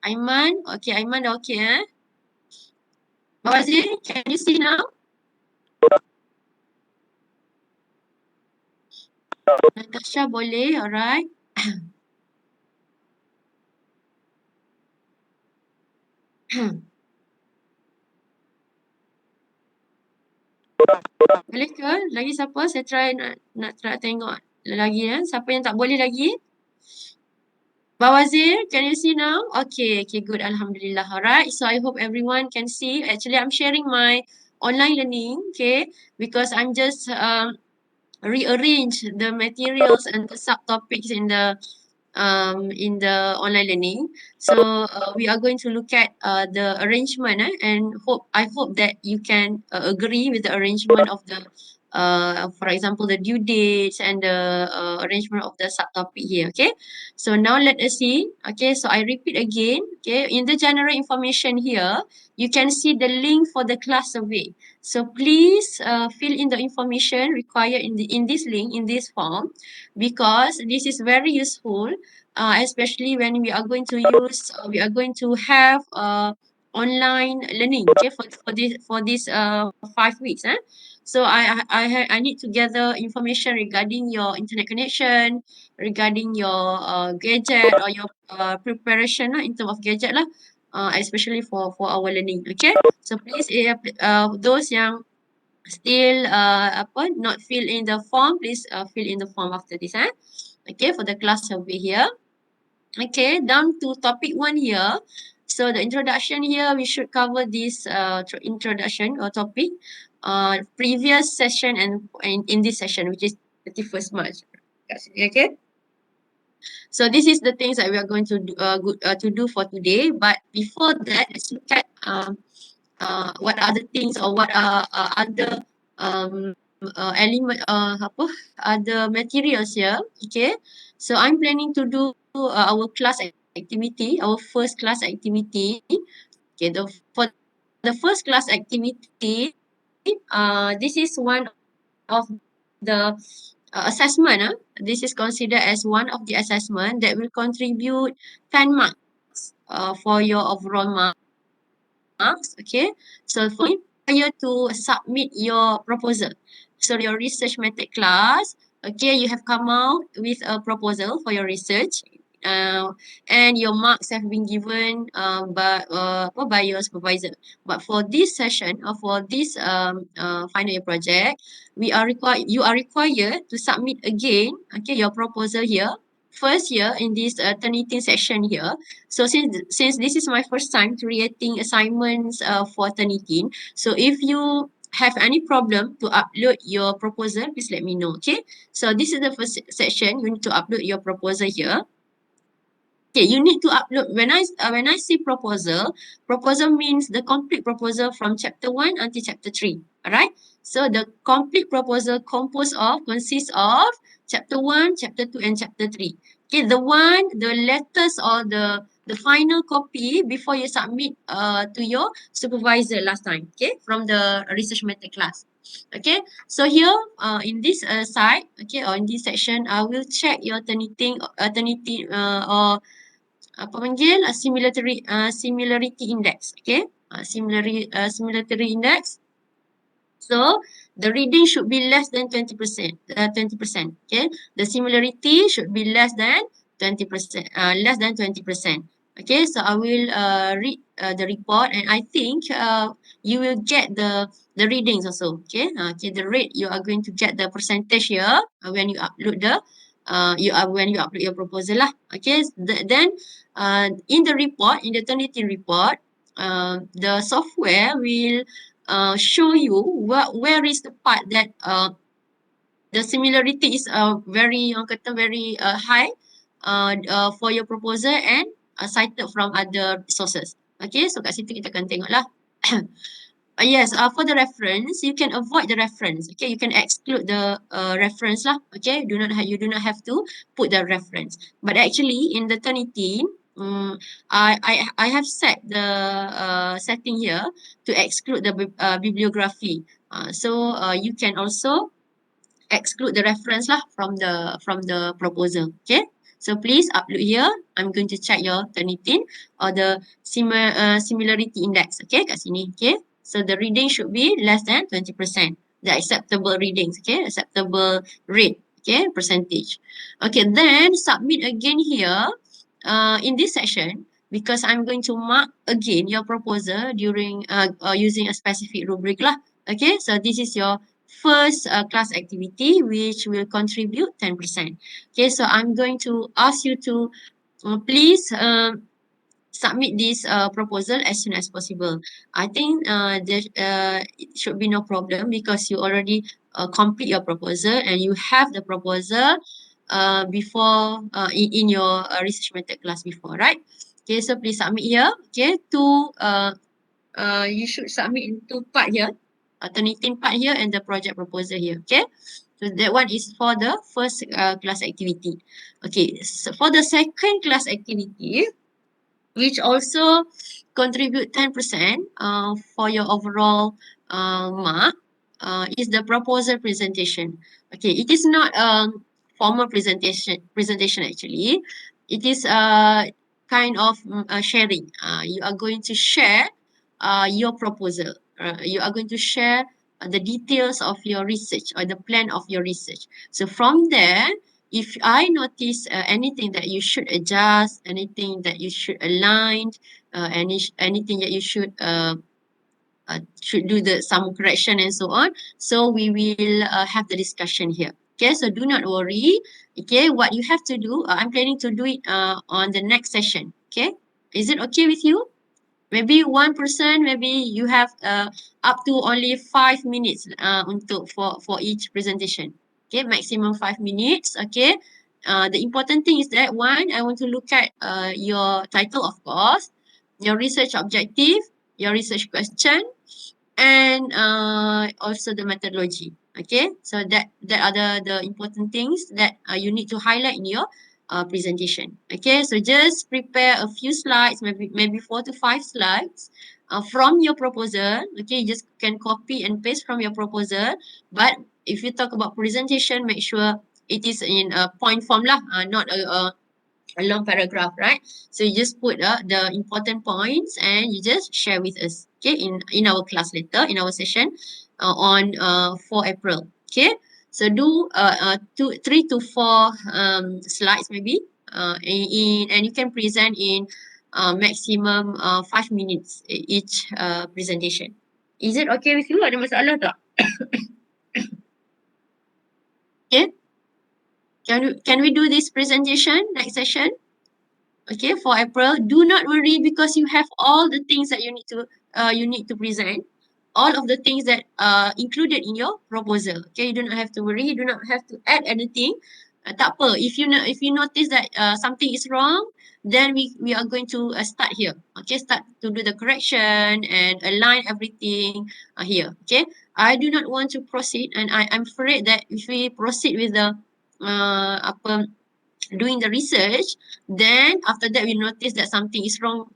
Aiman, okay, Aiman dah okay Fawazir, can you see now? Natasha boleh, alright. Boleh ke? Lagi siapa? Saya try nak try tengok lagi Siapa yang tak boleh lagi? Bawazir, can you see now? Okay, good. Alhamdulillah. Alright. So I hope everyone can see. Actually, I'm sharing my online learning, okay, because I'm just rearrange the materials and the subtopics in the online learning. So we are going to look at the arrangement and I hope that you can agree with the arrangement of the for example the due dates and the arrangement of the subtopic here. Okay, so now let us see. Okay, so I repeat again. Okay, in the general information here you can see the link for the class survey. So please fill in the information required in this link, in this form, because this is very useful, especially when we are going to have online learning, okay, for this 5 weeks. So I need to gather information regarding your internet connection, regarding your gadget or your preparation in terms of gadget lah, especially for our learning. Okay, so please those yang still not fill in the form, please fill in the form after this. Okay, for the class survey here. Okay, down to topic 1 here. So the introduction here, we should cover this introduction or topic previous session and in this session, which is 31st March. Okay. So this is the things that we are going to do for today. But before that, let's look at what are the things or what are other element other materials here. Okay, so I'm planning to do our class activity, our first class activity. Okay, for the first class activity, this is one of the assessment. This is considered as one of the assessment that will contribute 10 marks for your overall marks. Okay, so for you to submit your proposal. So your research method class, okay, you have come out with a proposal for your research, and your marks have been given by your supervisor. But for this session or for this final year project, you are required to submit again, okay, your proposal here first year in this Turnitin section here. So since this is my first time creating assignments for Turnitin, so if you have any problem to upload your proposal, please let me know. Okay, so this is the first section. You need to upload your proposal here. Okay, you need to upload when I say proposal means the complete proposal from chapter 1 until chapter 3. Alright? So the complete proposal consists of chapter 1, chapter 2, and chapter 3. Okay, the letters or the final copy before you submit to your supervisor last time, okay, from the research method class. Okay, so here in this side, okay, or in this section, I will check your Turnitin or apa panggil similarity index. Okay, similarity index. So the reading should be less than 20%. 20%. Okay, the similarity should be less than 20%. Less than 20%. Okay, so I will read the report, and I think you will get the readings also. Okay, okay, the rate you are going to get the percentage here when you upload when you upload your proposal lah. Okay, then in the report, in the Turnitin report, the software will show you where is the part that the similarity is very orang kata very high for your proposal and cited from other sources. Okay, so kat situ kita akan tengok lah. Yes, for the reference, you can avoid the reference. Okay, you can exclude the reference lah. Okay, you do not have to put the reference. But actually, in the Turnitin, I have set the setting here to exclude the bibliography. So you can also exclude the reference lah from the proposal. Okay. So please upload here. I'm going to check your Turnitin or the similarity index. Okay, kat sini. Okay. So the reading should be less than 20%. The acceptable readings. Okay, acceptable rate. Okay, percentage. Okay, then submit again here. In this section, because I'm going to mark again your proposal during using a specific rubric lah. Okay, so this is your first class activity which will contribute 10%. Okay, so I'm going to ask you to please submit this proposal as soon as possible. I think it should be no problem because you already complete your proposal and you have the proposal before in your research method class before, right? Okay, so please submit here. Okay, you should submit in two part here, Turnitin part here and the project proposal here. Okay, so that one is for the first class activity. Okay, so for the second class activity, which also contribute 10% for your overall mark, is the proposal presentation. Okay, it is not a formal presentation actually. It is a kind of sharing. You are going to share your proposal. You are going to share the details of your research or the plan of your research. So from there, if I notice anything that you should adjust, anything that you should align, anything that you should do some correction and so on. So we will have the discussion here. Okay, so do not worry. Okay, what you have to do, I'm planning to do it on the next session. Okay, is it okay with you? Maybe one person, maybe you have up to only 5 minutes for each presentation. Okay, maximum 5 minutes. Okay. The important thing is that one, I want to look at your title, of course, your research objective, your research question, and also the methodology. Okay, so that are the important things that you need to highlight in your presentation. Okay, so just prepare a few slides, maybe 4 to 5 slides from your proposal. Okay, you just can copy and paste from your proposal. But if you talk about presentation, make sure it is in a point form lah, not a long paragraph, right? So you just put the important points and you just share with us, okay, in our class later, in our session on 4 April, okay? So do 3 to 4 slides maybe, and you can present in maximum 5 minutes each presentation. Is it okay with you? Ada masalah tak? Okay, can we do this presentation next session? Okay, for April, do not worry because you have all the things that you need to present, all of the things that are included in your proposal. Okay, you do not have to worry, you do not have to add anything. Tak apa, if you notice that something is wrong, then we are going to start here. Okay, start to do the correction and align everything here. Okay, I do not want to proceed, and I'm afraid that if we proceed with the doing the research, then after that we notice that something is wrong,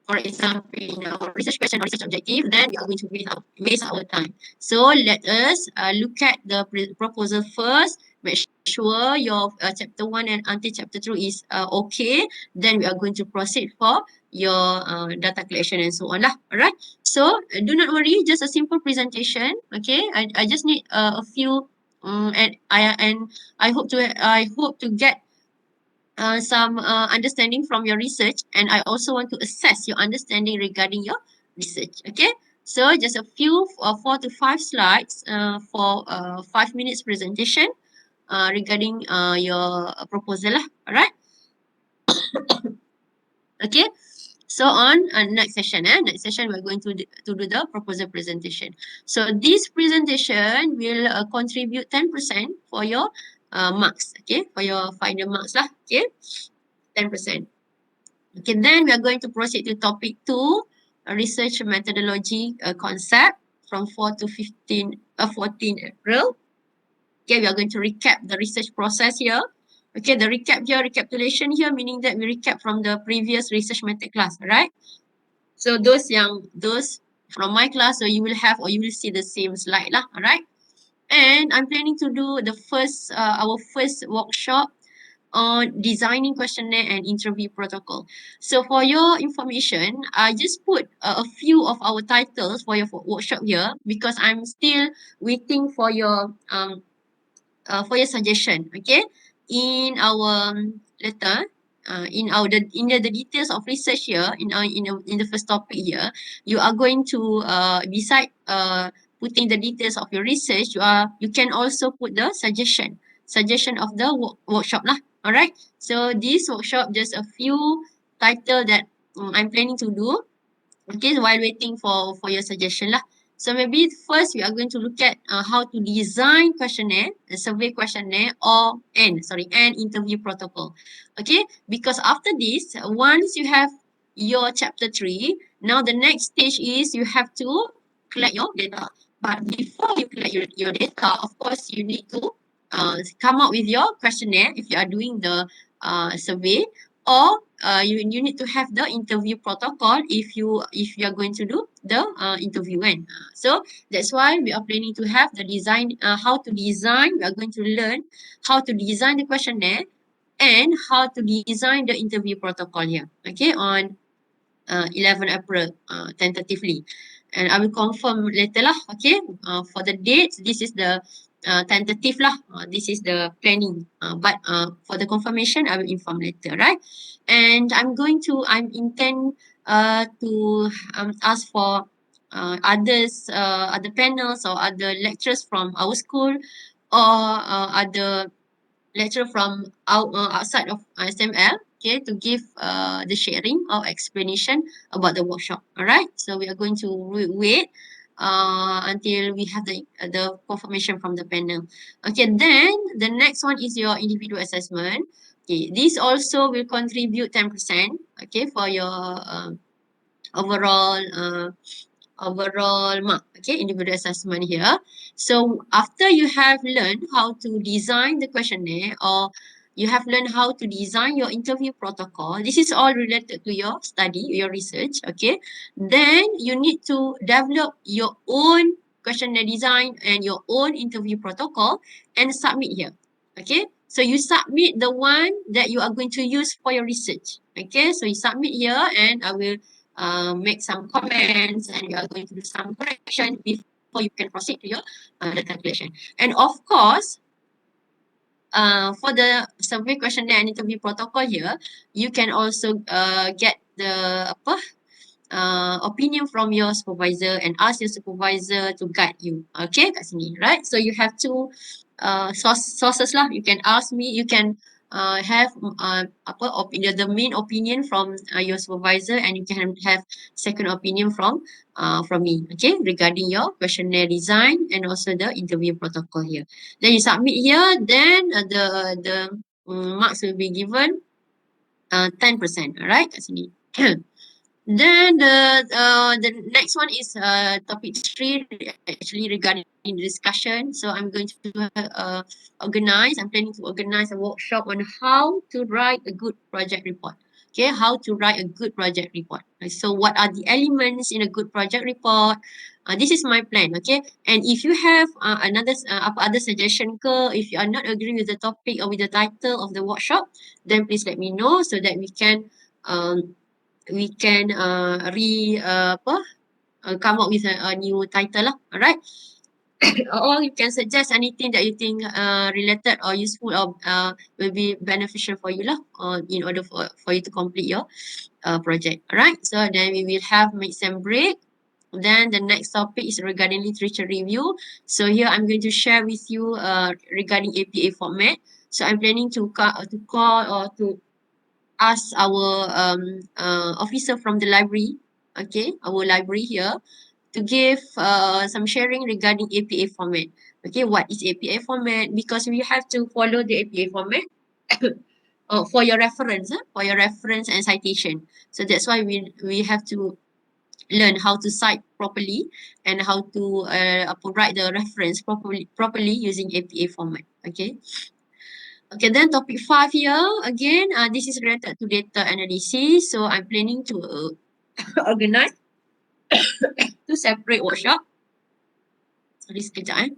for example, in our research question or research objective, then we are going to waste our time. So let us look at the proposal first, make sure your chapter 1 and until chapter 2 is okay, then we are going to proceed for your data collection and so on lah. Alright, so do not worry, just a simple presentation. Okay, I just need a few and I hope to get some understanding from your research, and I also want to assess your understanding regarding your research. Okay, so just a few 4 to 5 slides for 5 minutes presentation regarding your proposal lah. Alright, okay. So on next session, we're going to do the proposal presentation. So this presentation will contribute 10% for your marks, okay, for your final marks lah, okay, 10%. Okay, then we are going to proceed to topic 2, research methodology concept from 4 to 14 April. Okay, we are going to recap the research process here. Okay, the recapitulation here, meaning that we recap from the previous research method class, right? So those from my class, so you will have or you will see the same slide lah, alright? And I'm planning to do the first, our first workshop on designing questionnaire and interview protocol. So for your information, I just put a few of our titles for your workshop here because I'm still waiting for your suggestion. Okay, in our letter, in the details of research here in the first topic here, you are going to beside putting the details of your research, you can also put the suggestion of the workshop lah. Alright. So this workshop just a few title that I'm planning to do. Okay, while waiting for your suggestion lah. So maybe first we are going to look at how to design questionnaire, a survey questionnaire, or and interview protocol. Okay, because after this, once you have your chapter 3, now the next stage is you have to collect your data. But before you collect your data, of course, you need to come up with your questionnaire if you are doing the survey, or you need to have the interview protocol if you are going to do the interview kan. So that's why we are planning to have the design, how to design. We are going to learn how to design the questionnaire and how to design the interview protocol here. Okay, on 11 April tentatively. And I will confirm later lah. Okay, for the dates, this is the tentative lah. This is the planning. But for the confirmation, I will inform later, right? And I'm intend to ask for other panels or other lectures from our school, or other lecturer from outside of SML, okay, to give the sharing or explanation about the workshop. All right. So we are going to wait until we have the confirmation from the panel. Okay. Then the next one is your individual assessment. Okay. This also will contribute 10%. Okay, for your overall mark, okay, individual assessment here. So after you have learned how to design the questionnaire, or you have learned how to design your interview protocol, this is all related to your study, your research, okay, then you need to develop your own questionnaire design and your own interview protocol and submit here. Okay, so you submit the one that you are going to use for your research. Okay, so you submit here and I will make some comments, and you are going to do some correction before you can proceed to your the calculation. And of course, for the survey questionnaire and interview protocol here, you can also get the opinion from your supervisor and ask your supervisor to guide you. Okay, kat sini, right? So you have two sources lah. You can ask me, you can have the main opinion from your supervisor, and you can have second opinion from me, okay, regarding your questionnaire design and also the interview protocol here. Then you submit here, then the marks will be given 10%, alright, kat sini. Then the next one is topic 3, actually regarding the discussion. So I'm going to I'm planning to organize a workshop on how to write a good project report. Okay, how to write a good project report. So what are the elements in a good project report? This is my plan, okay? And if you have other suggestion ke, if you are not agreeing with the topic or with the title of the workshop, then please let me know so that um, we can come up with a new title lah. Alright. Or you can suggest anything that you think related or useful or will be beneficial for you lah, in order for you to complete your project. Alright. So then we will have mid-sem break. Then the next topic is regarding literature review. So here I'm going to share with you regarding APA format. So I'm planning to call or to ask our officer from the library, okay, our library here, to give some sharing regarding APA format. Okay, what is APA format? Because we have to follow the APA format for your reference, for your reference and citation. So that's why we have to learn how to cite properly and how to write the reference properly using APA format. Okay. Okay, then topic 5 here, again, this is related to data analysis. So I'm planning to organize two separate workshop. Sorry, sekejap.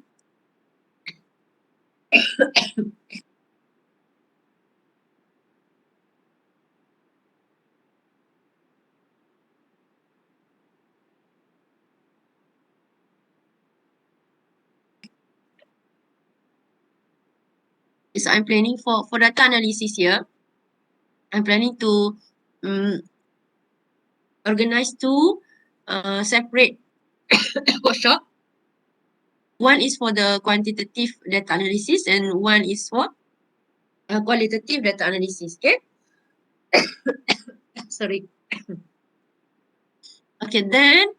So I'm planning for data analysis here. I'm planning to um, organize two separate workshop. One is for the quantitative data analysis and one is for qualitative data analysis. Okay. Sorry. Okay. Then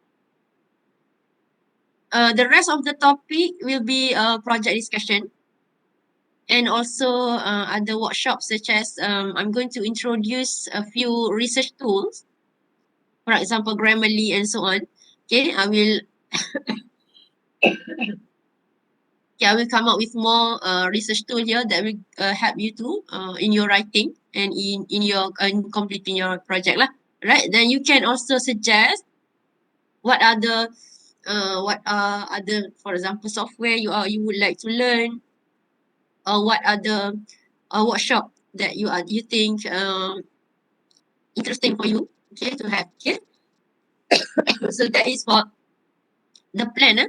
the rest of the topic will be project discussion and also other workshops such as I'm going to introduce a few research tools, for example, Grammarly and so on. Okay, I will come up with more research tool here that will help you to in your writing and in your completing your project lah. Right? Then you can also suggest what are the what are other, for example, software you would like to learn, or what are the workshop that you think interesting for you, okay, to have. Okay. So that is for the plan,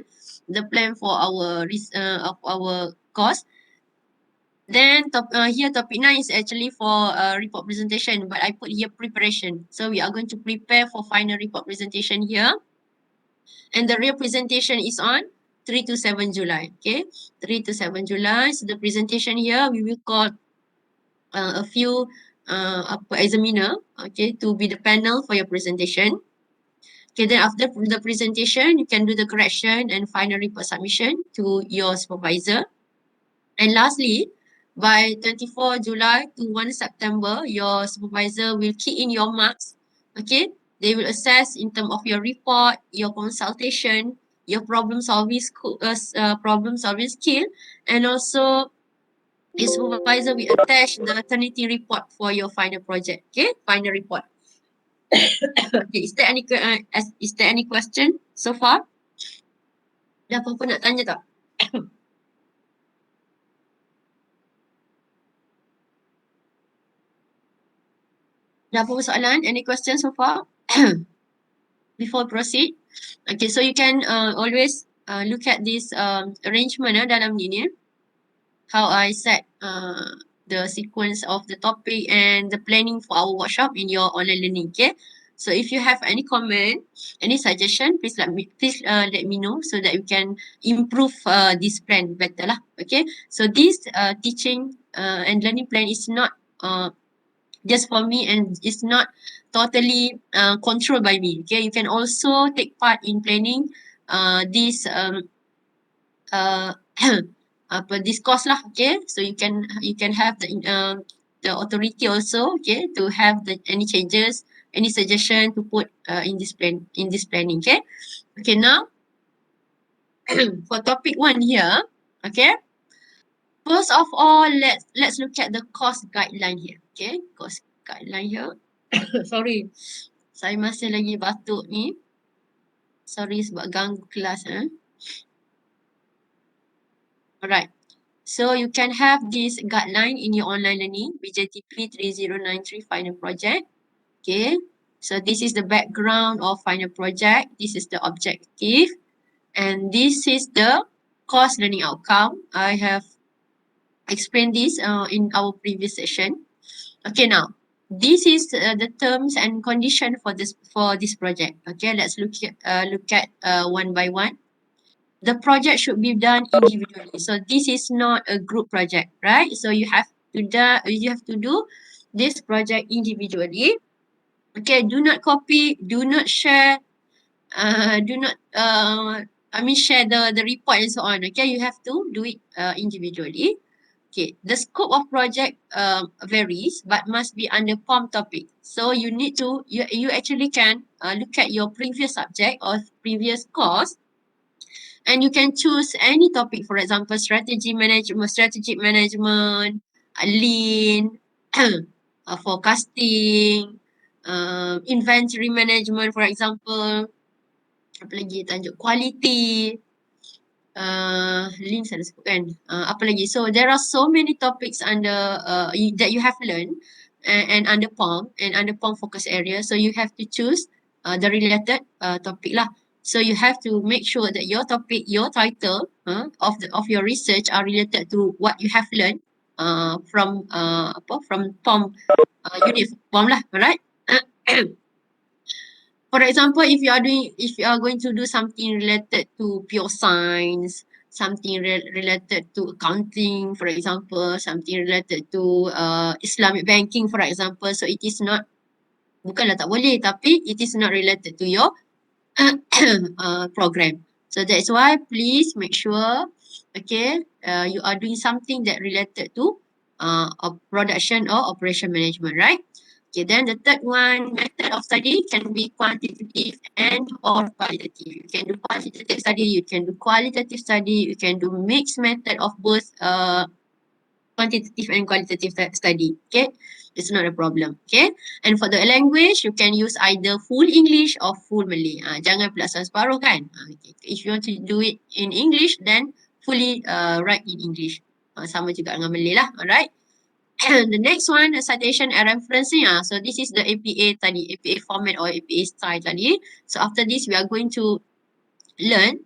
the plan for our of our course. Then here topic 9 is actually for report presentation, but I put here preparation. So we are going to prepare for final report presentation here. And the real presentation is on 3 to 7 July. Okay, 3 to 7 July. So the presentation here, we will call a few examiner, okay, to be the panel for your presentation. Okay, then after the presentation, you can do the correction and final report submission to your supervisor. And lastly, by 24 July to 1 September, your supervisor will key in your marks. Okay, they will assess in terms of your report, your consultation, your problem solving skill, and also the supervisor will attach the Trinity report for your final project. Okay, final report. Okay, is there any question so far? Ada apa-apa nak tanya tak? Ada apa-apa soalan? Any question so far? Before proceed. Okay, so you can always look at this arrangement dalam ni ni. How I set the sequence of the topic and the planning for our workshop in your online learning. Okay. So if you have any comment, any suggestion, please let me know so that we can improve this plan better lah. Okay. So this teaching and learning plan is not just for me and it's not totally controlled by me. Okay. You can also take part in planning this uh, this course lah, okay. So you can have the authority also, okay, to have any changes, any suggestion to put in this planning, okay. Okay, now for topic 1 here, okay. First of all, let's look at the course guideline here, okay. Course guideline here. Sorry, saya masih lagi batuk ni. Sorry sebab ganggu kelas. Alright. So you can have this guideline in your online learning, BJTP 3093 final project. Okay. So this is the background of final project. This is the objective. And this is the course learning outcome. I have explained this in our previous session. Okay, now this is the terms and condition for this project. Okay, let's look at one by one. The project should be done individually. So this is not a group project, right? So you have to do this project individually. Okay, do not copy, do not share, do not share the report and so on. Okay, you have to do it individually. Okay, the scope of project varies but must be under POM topic. So you need to you actually can look at your previous subject or previous course. And you can choose any topic, for example, strategic management, lean, forecasting, inventory management, for example, apa lagi tajuk quality. Lynn saya dah sebut kan. Apa lagi? So there are so many topics under that you have learned and under POM focus area. So you have to choose the related topic lah. So you have to make sure that your topic, your title of your research are related to what you have learned from POM unit POM lah, alright? For example, if you are going to do something related to pure science, something related to accounting, for example, something related to Islamic banking, for example, so it is not, bukanlah tak boleh, tapi it is not related to your program. So that's why please make sure, okay, you are doing something that related to production or operation management, right? Okay, then the third one, method of study can be quantitative and or qualitative. You can do quantitative study, you can do qualitative study, you can do mixed method of both quantitative and qualitative study. Okay, it's not a problem. Okay, and for the language, you can use either full English or full Malay. Jangan pula separuh kan. Okay. If you want to do it in English, then fully write in English. Sama juga dengan Malay lah. Alright. The next one, citation and referencing. So this is the APA tadi, APA format or APA style tadi. So after this, we are going to learn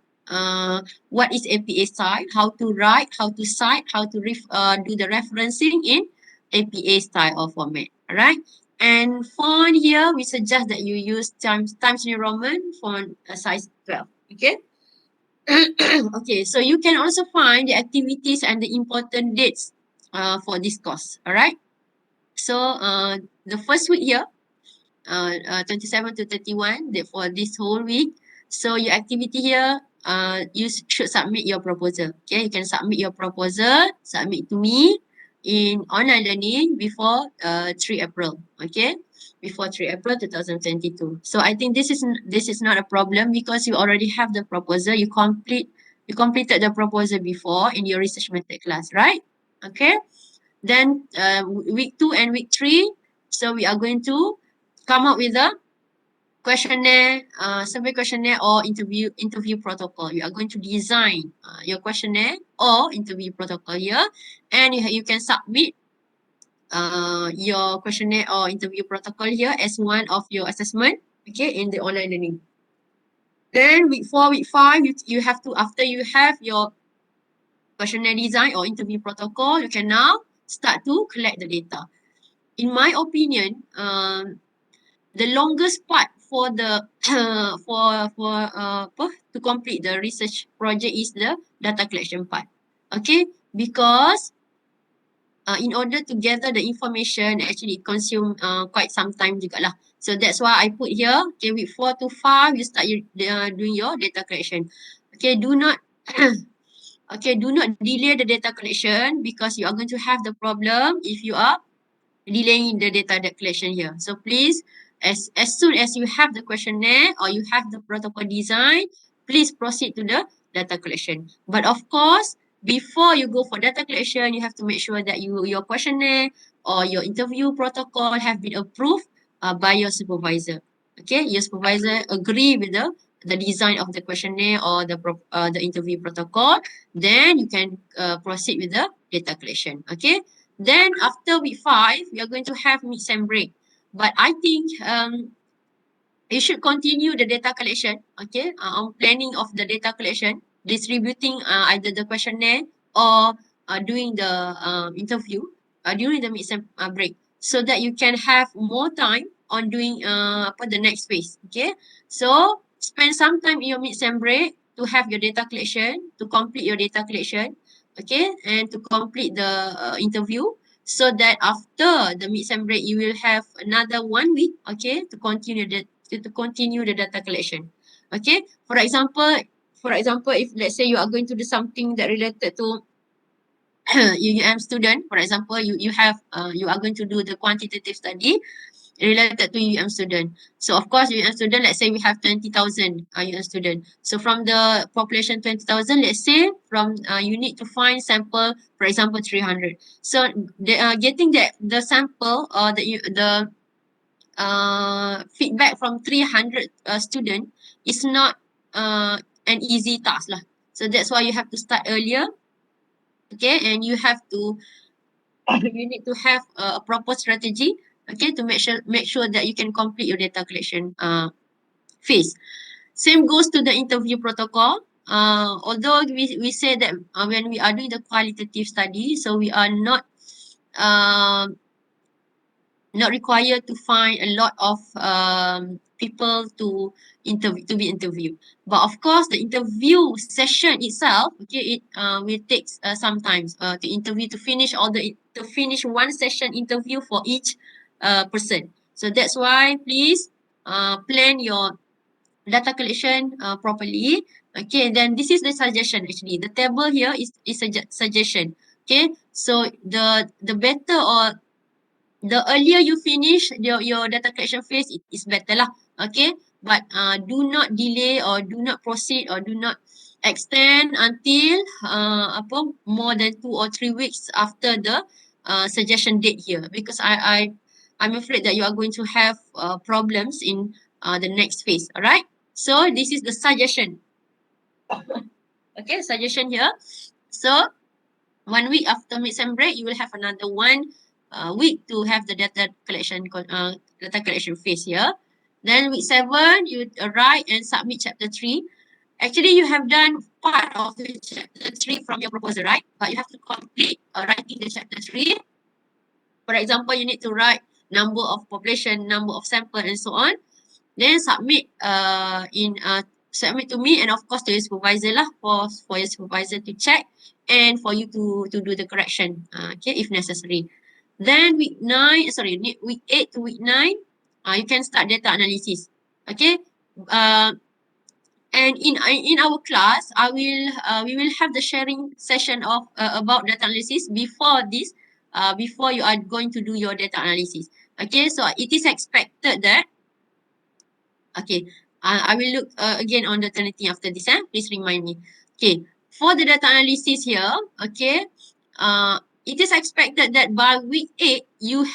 what is APA style, how to write, how to cite, how to do the referencing in APA style or format. Alright. And font here, we suggest that you use Times New Roman font size 12. Okay. Okay, so you can also find the activities and the important dates for this course. Alright. So the first week here, 27 to 31 for this whole week. So your activity here, you should submit your proposal. Okay, you can submit your proposal, submit to me in online learning before 3 April. Okay, before 3 April 2022. So I think this is not a problem because you already have the proposal. You completed the proposal before in your research method class, right? Okay. Then week 2 and week 3, so we are going to come up with a questionnaire, survey questionnaire or interview protocol. You are going to design your questionnaire or interview protocol here, and you can submit your questionnaire or interview protocol here as one of your assessment, okay, in the online learning. Then week 4, week 5, you have to, after you have your questionnaire design or interview protocol, you can now start to collect the data. In my opinion, the longest part for the to complete the research project is the data collection part. Okay, because in order to gather the information, actually consume quite some time juga lah. So that's why I put here, okay, week 4 to 5, you start doing your data collection. Okay, do not delay the data collection because you are going to have the problem if you are delaying the data collection here. So please, as soon as you have the questionnaire or you have the protocol design, please proceed to the data collection. But of course, before you go for data collection, you have to make sure that your questionnaire or your interview protocol have been approved by your supervisor. Okay, your supervisor agree with the design of the questionnaire or the interview protocol, then you can proceed with the data collection. Okay. Then after week 5, we are going to have mid-sem break. But I think you should continue the data collection, okay, on planning of the data collection, distributing either the questionnaire or doing the interview during the mid-sem break, so that you can have more time on doing the next phase, okay. So spend some time in your mid-sem break to have your data collection, to complete your data collection, okay, and to complete the interview, so that after the mid-sem break, you will have another 1 week, okay, to continue the data collection. Okay, for example, if let's say you are going to do something that related to student, for example, you are going to do the quantitative study related to student. So of course, student, let's say we have 20,000 student. So from the population 20,000, let's say from you need to find sample, for example, 300. So getting the sample or the feedback from 300 student is not an easy task lah. So that's why you have to start earlier. Okay, and you have to you need to have a proper strategy. Okay, to make sure that you can complete your data collection phase. Same goes to the interview protocol. Although we say that when we are doing the qualitative study, so we are uh, not required to find a lot of people to be interviewed. But of course, the interview session itself, okay, it will take some time to finish one session interview for each person. So that's why please plan your data collection properly. Okay, then this is the suggestion actually. The table here is a suggestion. Okay, so the better or the earlier you finish your data collection phase, it is better lah. Okay, but do not delay or do not proceed or do not extend until more than 2 or 3 weeks after the suggestion date here, because I'm afraid that you are going to have problems in the next phase. All right, so this is the suggestion. Okay, suggestion here. So 1 week after mid-sem break, you will have another 1 week to have the data collection phase here. Then week 7, you write and submit chapter 3. Actually, you have done part of the chapter 3 from your proposal, right? But you have to complete writing the chapter 3. For example, you need to write number of population, number of sample, and so on. Then submit to me and of course to your supervisor lah, for your supervisor to check and for you to do the correction, okay, if necessary. Then week 8 to week 9, you can start data analysis. Okay, and in our class, we will have the sharing session of about data analysis before you are going to do your data analysis. Okay, so it is expected that. Okay, I will look again on the Trinity after this. Please remind me. Okay, for the data analysis here, okay, it is expected that by week 8, you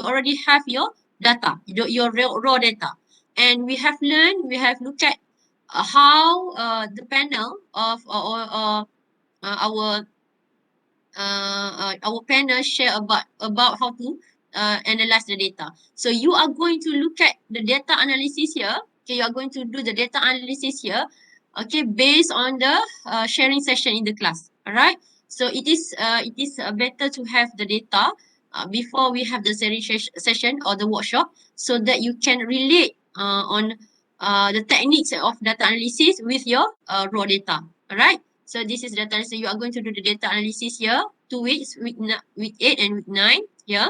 already have your data, your raw data. And we have looked at how the panel of our panel share about how to analyze the data. So you are going to look at the data analysis here. Okay, you are going to do the data analysis here. Okay, based on the sharing session in the class. All right. So it is better to have the data before we have the session or the workshop, so that you can relate on the techniques of data analysis with your raw data. All right. So this is data analysis. You are going to do the data analysis here, 2 weeks, week 8 and week 9 here.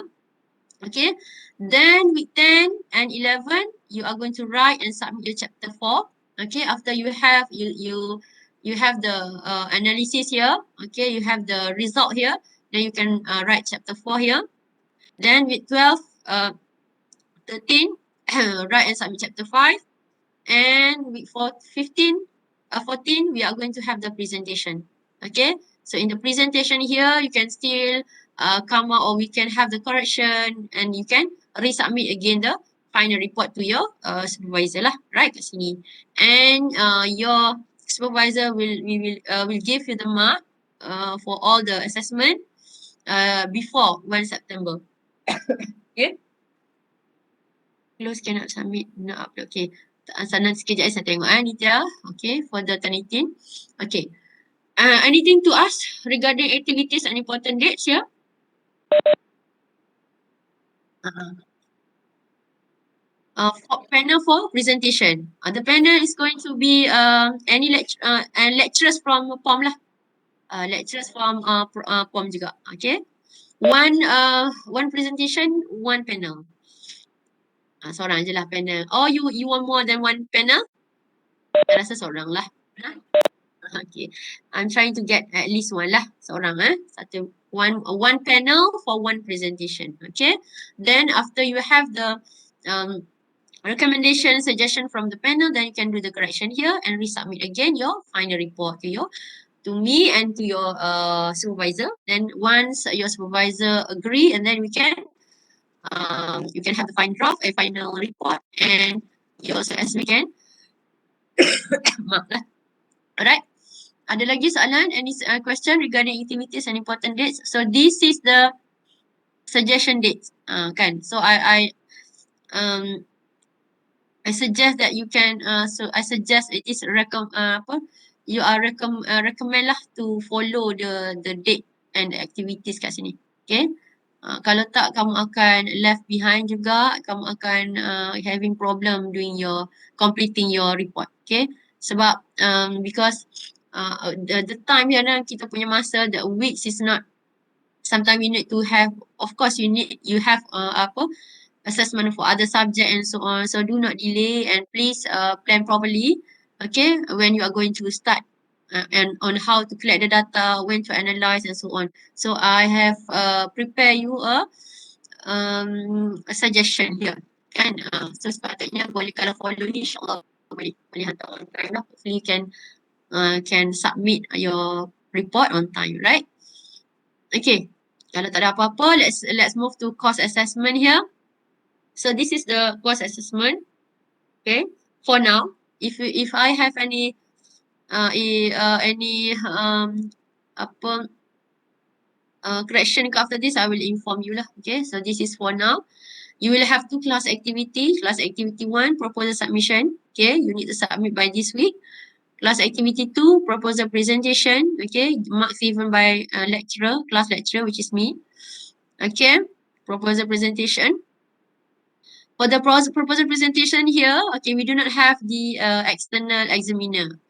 Okay. Then week 10 and 11, you are going to write and submit your chapter 4. Okay. After you have the analysis here. Okay. You have the result here. Then you can write chapter 4 here. Then week 12, 13, write and submit chapter 5. And week 14, we are going to have the presentation. Okay, so in the presentation here, you can still come out, or we can have the correction, and you can resubmit again the final report to your supervisor lah, right, kat sini. And your supervisor will give you the mark for all the assessment before 1 September. Okay. Close, cannot submit, not upload. Okay. Sana sekejap saya tengok Nitya. Okay, for the Tanitin. Okay. Anything to ask regarding activities and important dates here? For panel for presentation. The panel is going to be any lecturers from POM lah. Lecturers from POM juga. Okay. One presentation, one panel. Seorang je lah panel. Or you want more than one panel? Saya rasa seorang lah. Okay. I'm trying to get at least one lah. Seorang one panel for one presentation. Okay. Then after you have the recommendation, suggestion from the panel, then you can do the correction here and resubmit again your final report to me and to your supervisor. Then once your supervisor agree, and then you can have the final draft, a final report, and yours as we can. Alright. Ada lagi soalan? Any question regarding activities and important dates? So this is the suggestion dates. Kan? So um I suggest that you can I suggest it is apa you are recommend lah to follow the date and the activities kat sini. Okay. Kalau tak kamu akan left behind juga, kamu akan having problem doing your completing your report. Okay. Sebab because the time here kita punya masa, the weeks is not, sometimes you need to have, of course you have apa assessment for other subject and so on. So do not delay and please plan properly. Okay, when you are going to start and on how to collect the data, when to analyze and so on. So I have prepare you a suggestion here. Kan? So sepatutnya boleh kalau follow ni insyaAllah boleh hantar on time lah. Hopefully you can submit your report on time, right? Okay. Kalau tak ada apa-apa, let's move to course assessment here. So this is the course assessment. Okay. For now, if I have any apa correction after this, I will inform you lah. Okay. So this is for now. You will have two class activity. Class activity 1, proposal submission. Okay. You need to submit by this week. Class activity 2, proposal presentation. Okay. Marks given by lecturer, class lecturer, which is me. Okay. Proposal presentation. For the proposal presentation here, okay, we do not have the external examiner.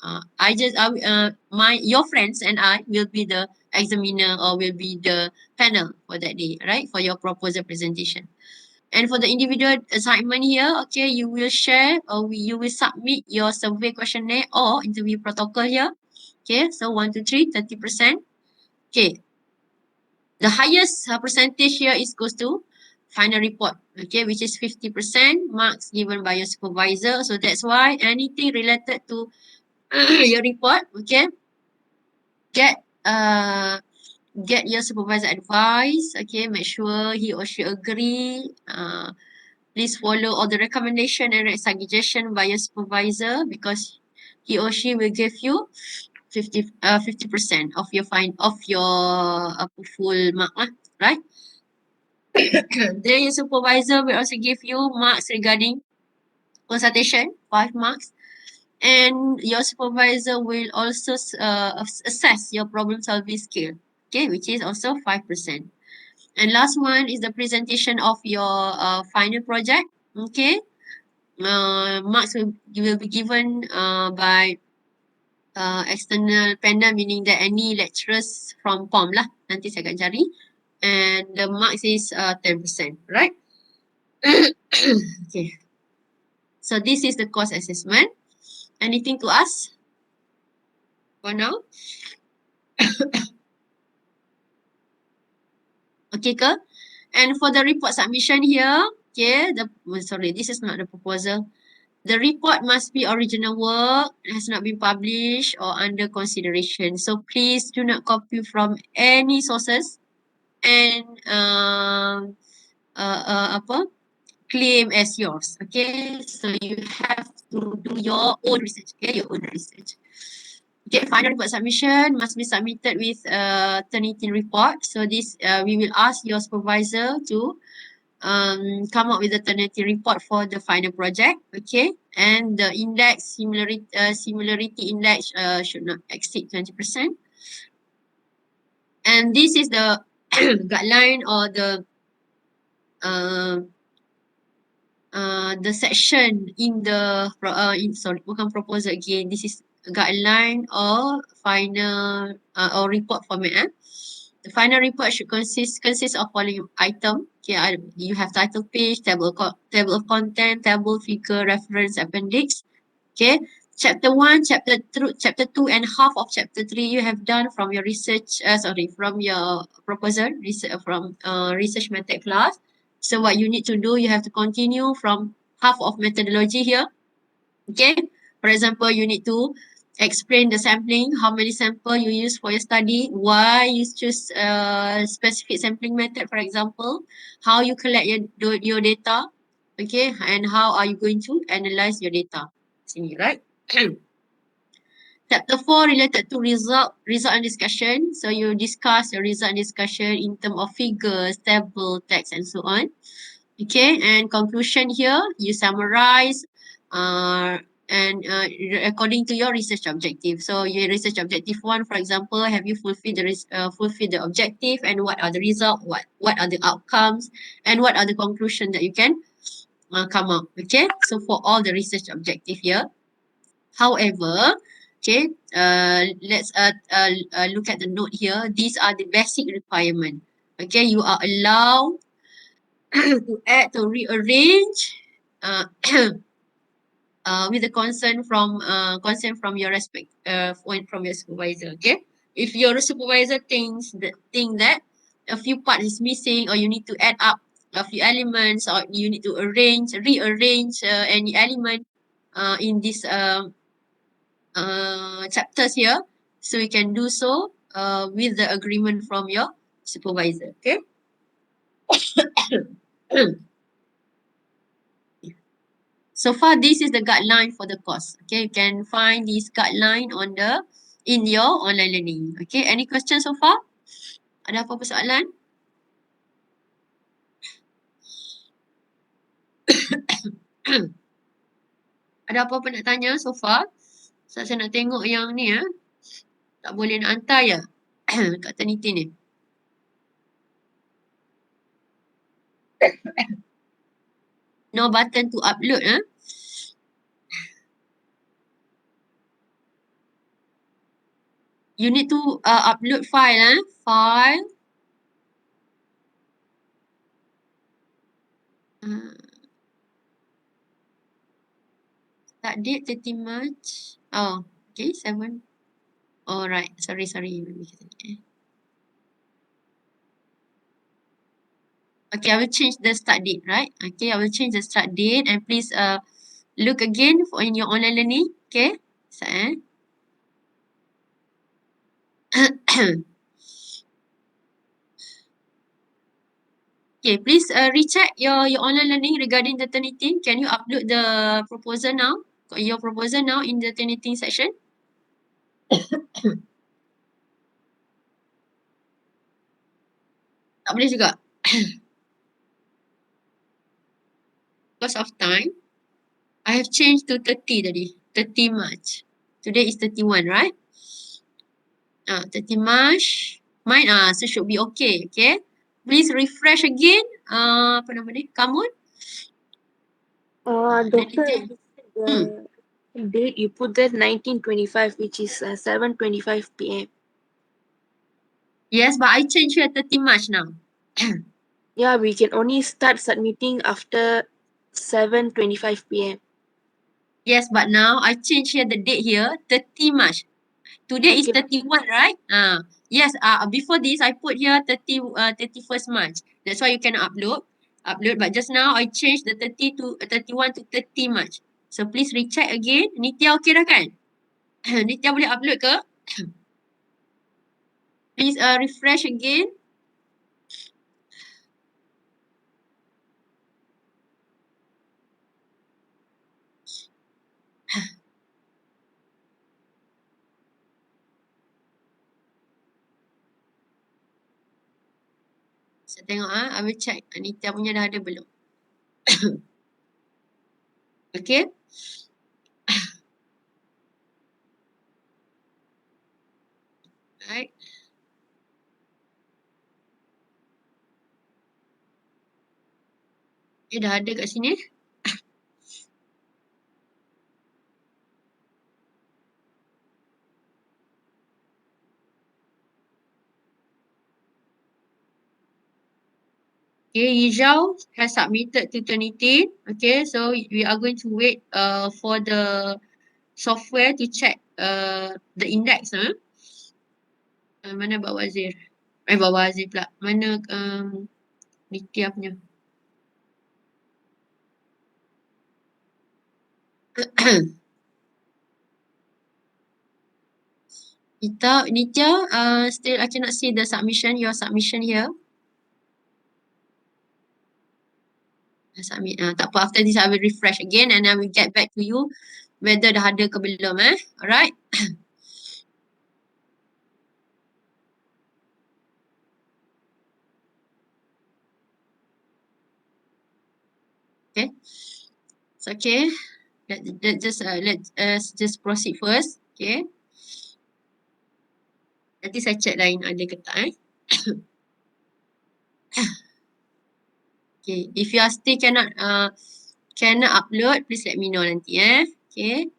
Your friends and I will be the examiner or will be the panel for that day, right? For your proposal presentation. And for the individual assignment here, okay, you will share or you will submit your survey questionnaire or interview protocol here. Okay, so 1 to 3, 30%. Okay, the highest percentage here is goes to final report, okay, which is 50% marks given by your supervisor. So that's why anything related to your report, okay, get your supervisor advice, okay, make sure he or she agree. Please follow all the recommendation and suggestion by your supervisor because he or she will give you 50% of your full mark lah, right? Then your supervisor will also give you marks regarding consultation, 5 marks. And your supervisor will also assess your problem solving skill, okay, which is also 5%. And last one is the presentation of your final project, okay. Marks will be given by external panel, meaning that any lecturers from POM lah, nanti saya akan cari. And the marks is 10%, right? Okay. So this is the course assessment. Anything to ask for now? Okay ke? And for the report submission here, okay, sorry, this is not the proposal. The report must be original work, has not been published or under consideration. So please do not copy from any sources and claim as yours. Okay, so you have to do your own research. Okay, your own research. Okay, final report submission must be submitted with Turnitin report. So this we will ask your supervisor to come up with the Turnitin report for the final project. Okay, and the index similarity index should not exceed 20%. And this is the guideline or the section in the bukan proposal again. This is guideline or final or report format. The final report should consist of following item. Okay, you have title page, table of content, table, figure, reference, appendix. Okay, chapter 1, chapter 2 and half of chapter 3 you have done from your research, from your proposal, from research method class. So what you need to do, you have to continue from half of methodology here. Okay, for example, you need to explain the sampling, how many sample you use for your study, why you choose a specific sampling method, for example, how you collect your data, okay, and how are you going to analyze your data. Sini, right? Chapter 4 related to result and discussion. So you discuss your result and discussion in terms of figures, table, text, and so on. Okay, and conclusion here, you summarize and according to your research objective. So your research objective 1, for example, have you fulfilled the objective, and what are the results, what are the outcomes, and what are the conclusion that you can come up. Okay, so for all the research objective here. However, okay, let's look at the note here. These are the basic requirement. Okay, you are allowed to add, to rearrange uh, with the consent from your from your supervisor. Okay, if your supervisor think that a few parts is missing, or you need to add up a few elements, or you need to rearrange any element in this chapters here, so you can do so with the agreement from your supervisor. Okay. So far, this is the guideline for the course. Okay, you can find this guideline in your online learning. Okay, any questions so far? Ada apa-apa soalan? Ada apa-apa nak tanya so far? Saya nak tengok yang ni tak boleh nak hantar ya kat Ternity ni. No button to upload You need to upload file File. Start date 30 March. Oh, okay, 7. Oh, right. Sorry. Okay, I will change the start date, right? Okay, I will change the start date, and please look again in your online learning. Okay. So, okay, please recheck your online learning regarding the Turnitin. Can you upload the proposal now? Your proposal now in the Turnitin section? Tak boleh juga. Because of time, I have changed to 30 tadi. 30 March. Today is 31, right? 30 March. Mine so should be okay. Okay. Please refresh again. Apa nama ni? Kamu? Doctor, Anything? the date you put there 1925, which is 7:25 p.m. Yes, but I changed here 30 March now. Yeah, we can only start submitting after 7:25 p.m. Yes, but now I change here the date here 30 March. Today is Okay. 31, right? Yes, before this I put here 31st March. That's why you can upload. But just now I changed the 30 to 31 to 30 March. So please recheck again. Nitya okay dah kan? Nitya boleh upload ke? Please refresh again. Saya tengok I will check Nitya punya dah ada belum. Okay. Right. Okay, dah ada kat sini. Okay, Yizhao has submitted to Trinity. Okay, so we are going to wait for the software to check the index. Mana Pak Wazir? Pak Wazir pula. Mana Nitya punya? Nitya, still I cannot see the submission, your submission here. Submit. Tak apa, after this I will refresh again and I will get back to you whether dah ada ke belum. Alright. Okay. So okay. Let's just proceed first. Okay. Nanti saya check lain ada ke tak Okay. If you are still cannot upload, please let me know nanti Okay.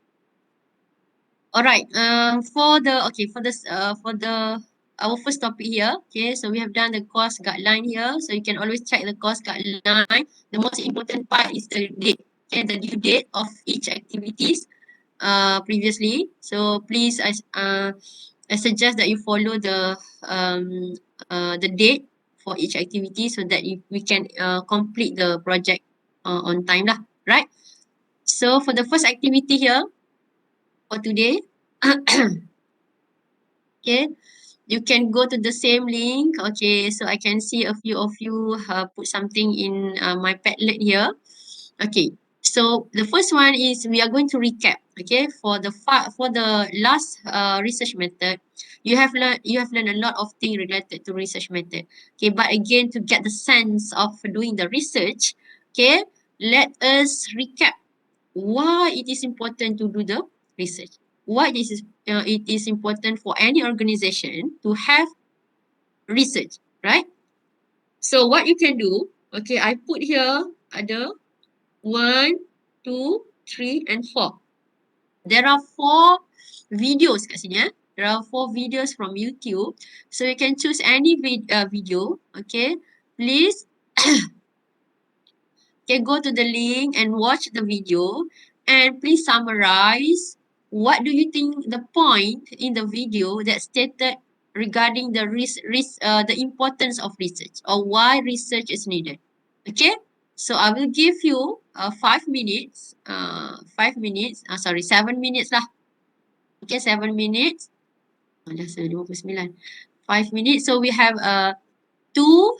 Alright. For the our first topic here. Okay. So we have done the course guideline here. So you can always check the course guideline. The most important part is the date. Okay, the due date of each activities previously. So please I suggest that you follow the date for each activity so that we can complete the project on time lah, right? So for the first activity here for today, okay, you can go to the same link. Okay, so I can see a few of you put something in my Padlet here. Okay, so the first one is we are going to recap. Okay, for the last research method, you have learned a lot of things related to research method. Okay, but again to get the sense of doing the research, okay, let us recap why it is important to do the research. Why it is important for any organization to have research, right? So what you can do, okay, I put here ada 1, 2, 3, and 4. There are 4 videos kat sini. There are 4 videos from YouTube. So you can choose any video. Okay. Please go to the link and watch the video. And please summarize what do you think the point in the video that stated regarding the importance of research or why research is needed. Okay. So I will give you 5 minutes. 5 minutes. Sorry, 7 minutes lah. Okay, 7 minutes. Dah 59. 5 minutes. So we have 2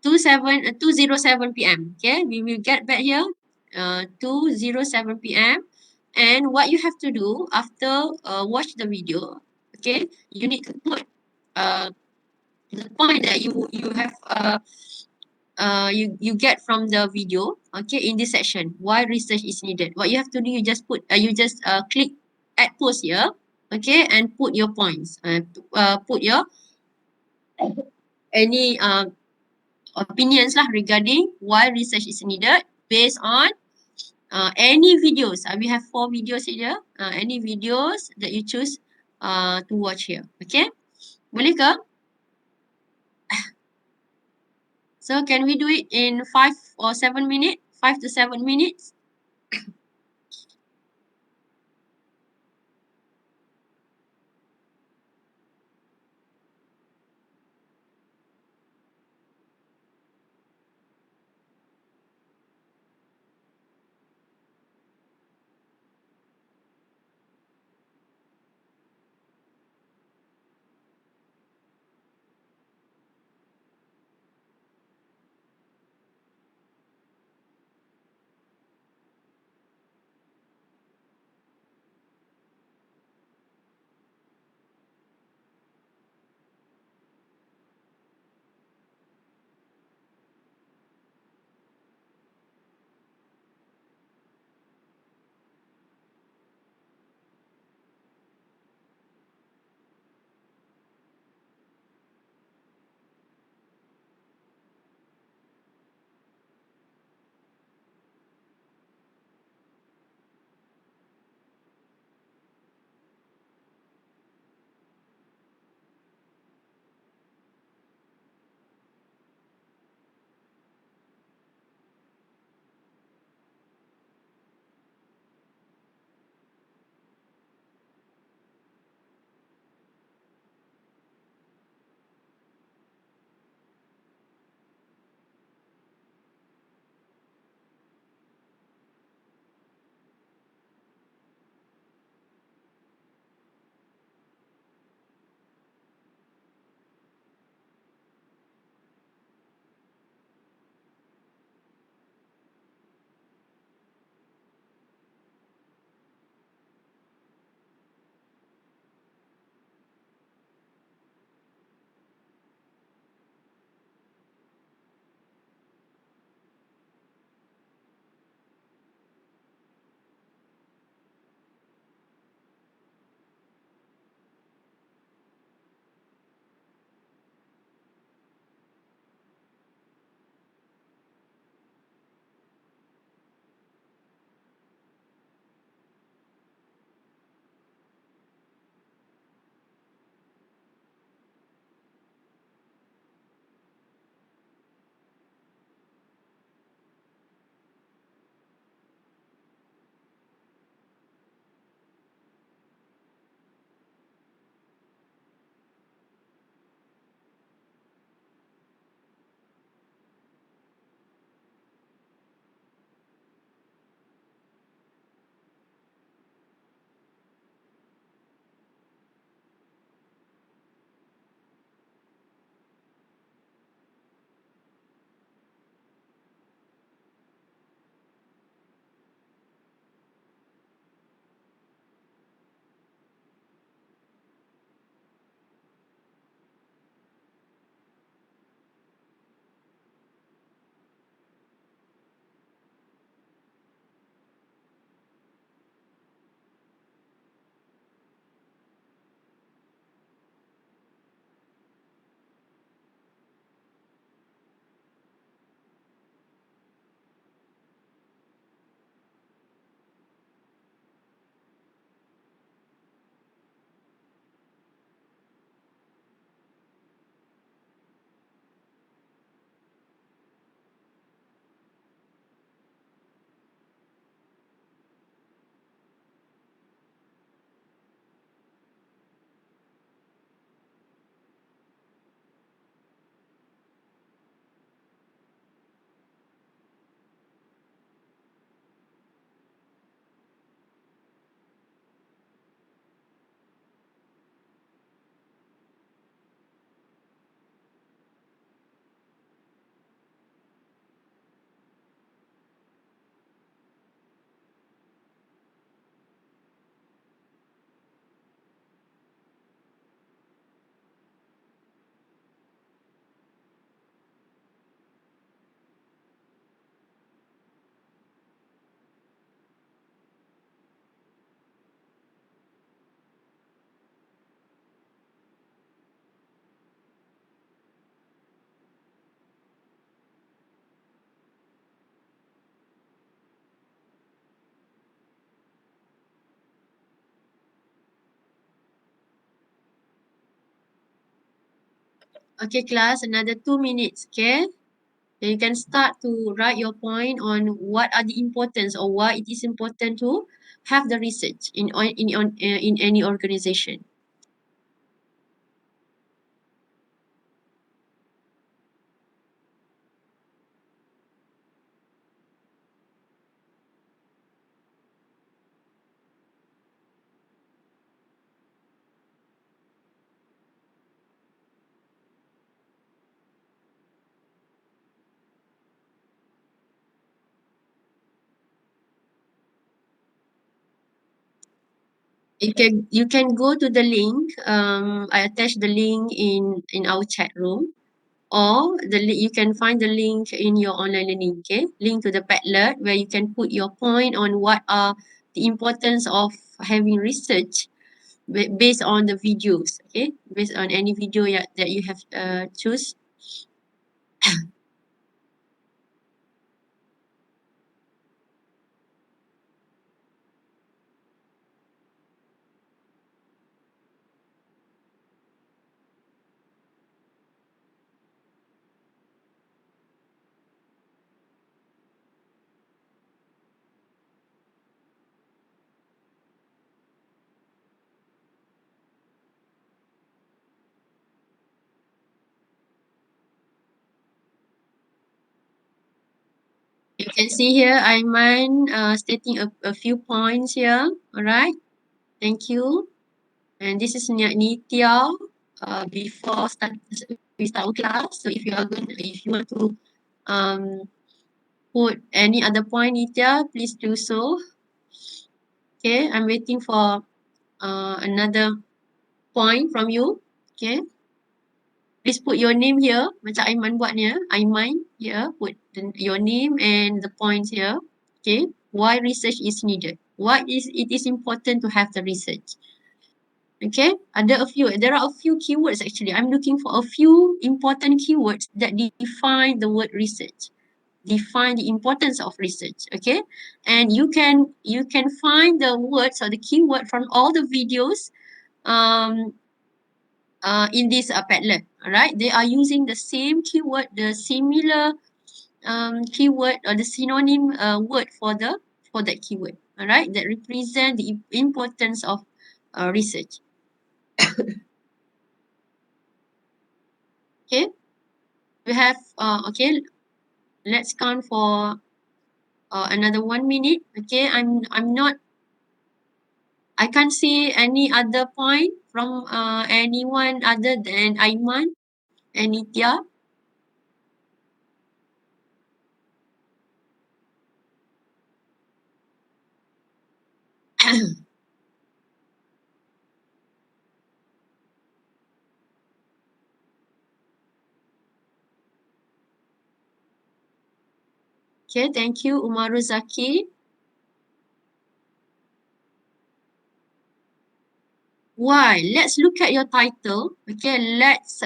2:07 p.m. Okay, we will get back here 2:07 p.m. And what you have to do after watch the video, okay, you need to put uh, the point that you have you get from the video, okay, in this section. Why research is needed? What you have to do, you just click add post here, okay, and put your points. Put your any opinions lah regarding why research is needed based on any videos. We have 4 videos here. Any videos that you choose to watch here. Okay? Boleh ke? So can we do it in 5 or 7 minutes? 5 to 7 minutes? Okay, class, another 2 minutes, okay? Then you can start to write your point on what are the importance or why it is important to have the research in any organization. You can go to the link. I attached the link in our chat room, or you can find the link in your online learning. Okay, link to the Padlet where you can put your point on what are the importance of having research based on the videos. Okay, based on any video that you have choose. You can see here, Aiman stating a few points here. All right, thank you. And this is Nitya. Before we start our class, so if you want to um put any other point, Nitya, please do so. Okay, I'm waiting for another point from you. Okay, please put your name here. Macam Aiman buat ni, Aiman here. Put your name and the points here. Okay, why research is needed? Why is it is important to have the research? Okay, there are a few keywords actually. I'm looking for a few important keywords that define the word research, define the importance of research. Okay, and you can find the words or the keyword from all the videos um in this Padlet. All right, they are using the same keyword, the similar keyword or the synonym word for that keyword. All right, that represent the importance of research. Okay, we have okay. Let's count for another 1 minute. Okay, I'm not. I can't see any other point from anyone other than Aiman and Nitya. Okay, thank you, Umaruzaki. Why? Let's look at your title. Okay, let's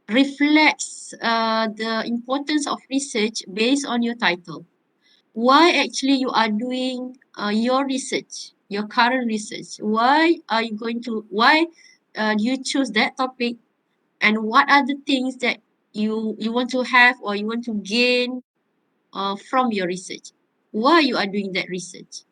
reflects the importance of research based on your title. Why actually you are doing your research, your current research? Why you choose that topic, and what are the things that you want to have or you want to gain from your research? Why you are doing that research?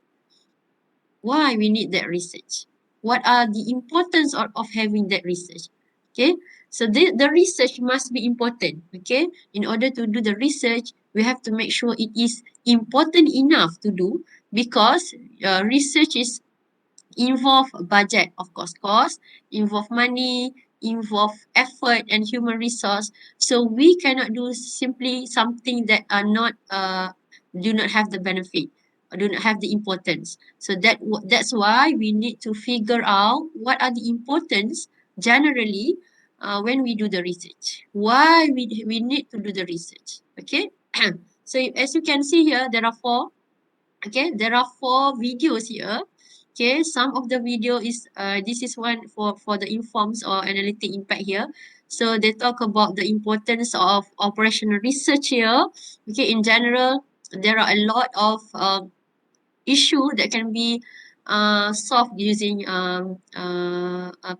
Why we need that research? What are the importance of having that research? Okay, so the research must be important. Okay, in order to do the research, we have to make sure it is important enough to do, because research is involve budget, of course, involve money, involve effort and human resource. So we cannot do simply something that are not do not have the benefit or do not have the importance. So that's why we need to figure out what are the importance generally when we do the research. Why we need to do the research. Okay. So as you can see here, there are four. Okay, there are four videos here. Okay, some of the video is this is one for the informs or analytic impact here. So they talk about the importance of operational research here. Okay, in general, there are a lot of issue that can be solved using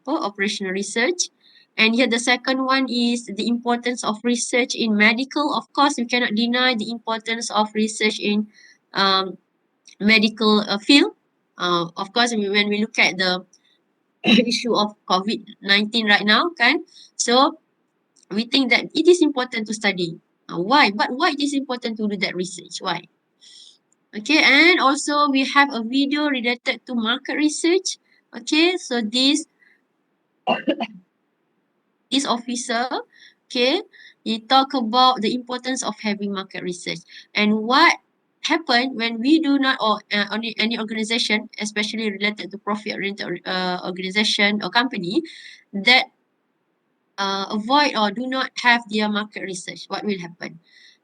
operational research. And here the second one is the importance of research in medical. Of course, we cannot deny the importance of research in medical field. Of course, when we look at the issue of COVID-19 right now, kan? So we think that it is important to study. Why? But why it is important to do that research? Why? Okay, and also we have a video related to market research. Okay, so this officer, okay, he talk about the importance of having market research and what happen when we do not, or any organization, especially related to profit oriented organization or company, that avoid or do not have their market research, what will happen.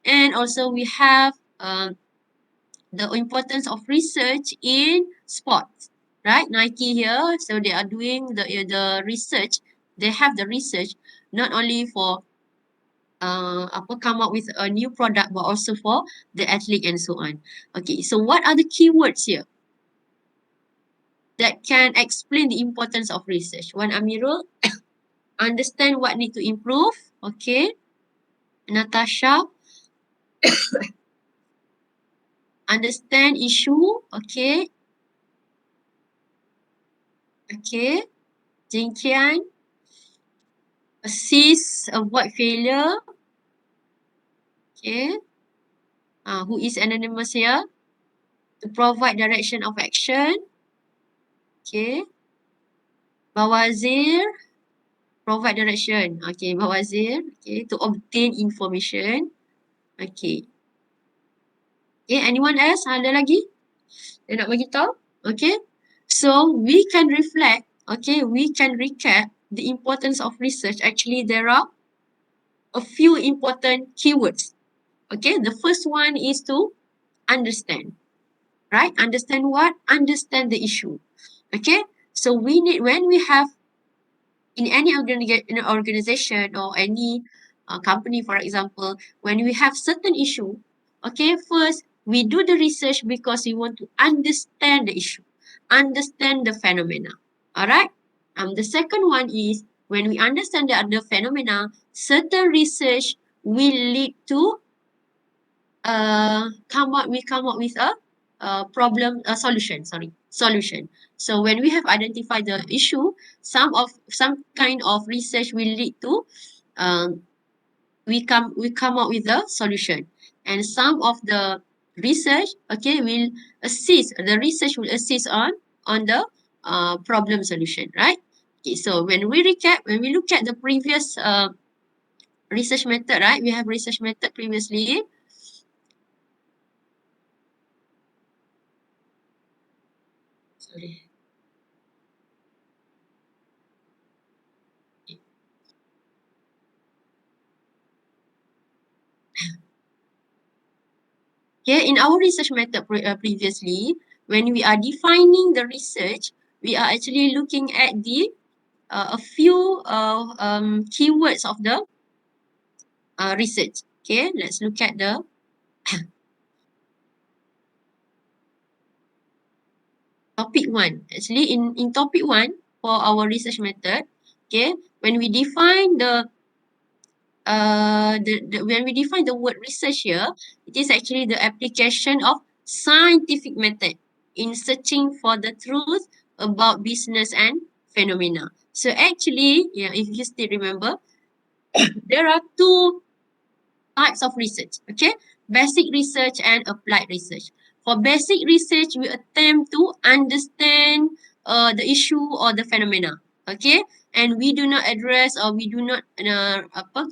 And also we have the importance of research in sports, right? Nike here, so they are doing the research. They have the research not only for come up with a new product, but also for the athlete and so on. Okay, so what are the keywords here that can explain the importance of research? One, Amirul, understand what need to improve. Okay, Natasha, understand issue. Okay, okay, Jinkian, assist, avoid failure. Okay, who is anonymous here? To provide direction of action. Okay, Bawazir, provide direction. Okay, Bawazir. Okay, to obtain information. Okay. Okay, anyone else? Ada lagi? Dia nak bagi tahu? Okay. So, we can reflect, okay, we can recap the importance of research. Actually, there are a few important keywords. Okay, the first one is to understand, right? Understand what? Understand the issue. Okay, so we need, when we have in any organization or any company, for example, when we have certain issue, okay, first we do the research because we want to understand the issue, understand the phenomena. All right. The second one is when we understand the phenomena, certain research will lead to come up with a problem, a solution, solution. So when we have identified the issue, some kind of research will lead to um, we come up with a solution, and some of the research, okay, will assist, the research will assist on the problem solution, right? Okay, so when we recap, when we look at the previous research method, right, we have research method previously. Sorry. Okay, in our research method previously, when we are defining the research, we are actually looking at the a few keywords of the research. Okay, let's look at the topic one. Actually, in topic one for our research method, okay, when we define when we define the word research here, it is actually the application of scientific method in searching for the truth about business and phenomena. So actually, yeah, if you still remember, there are two types of research, okay? Basic research and applied research. For basic research, we attempt to understand the issue or the phenomena, okay? And we do not address, or we do not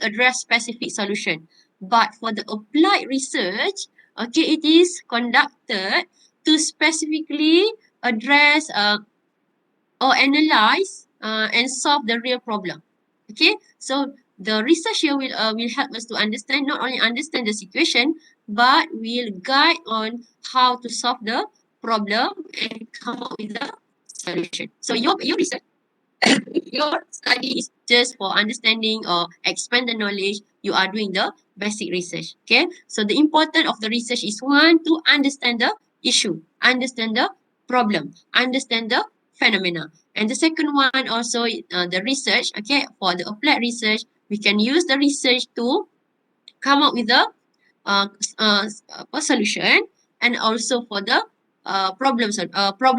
address specific solution. But for the applied research, okay, it is conducted to specifically address or analyze and solve the real problem. Okay, so the research here will help us to understand, not only understand the situation, but will guide on how to solve the problem and come up with the solution. So your research, your study is just for understanding or expand the knowledge. You are doing the basic research. Okay, so the importance of the research is one, to understand the issue, understand the problem, understand the phenomena. And the second one also the research. Okay, for the applied research, we can use the research to come up with a solution, and also for the problem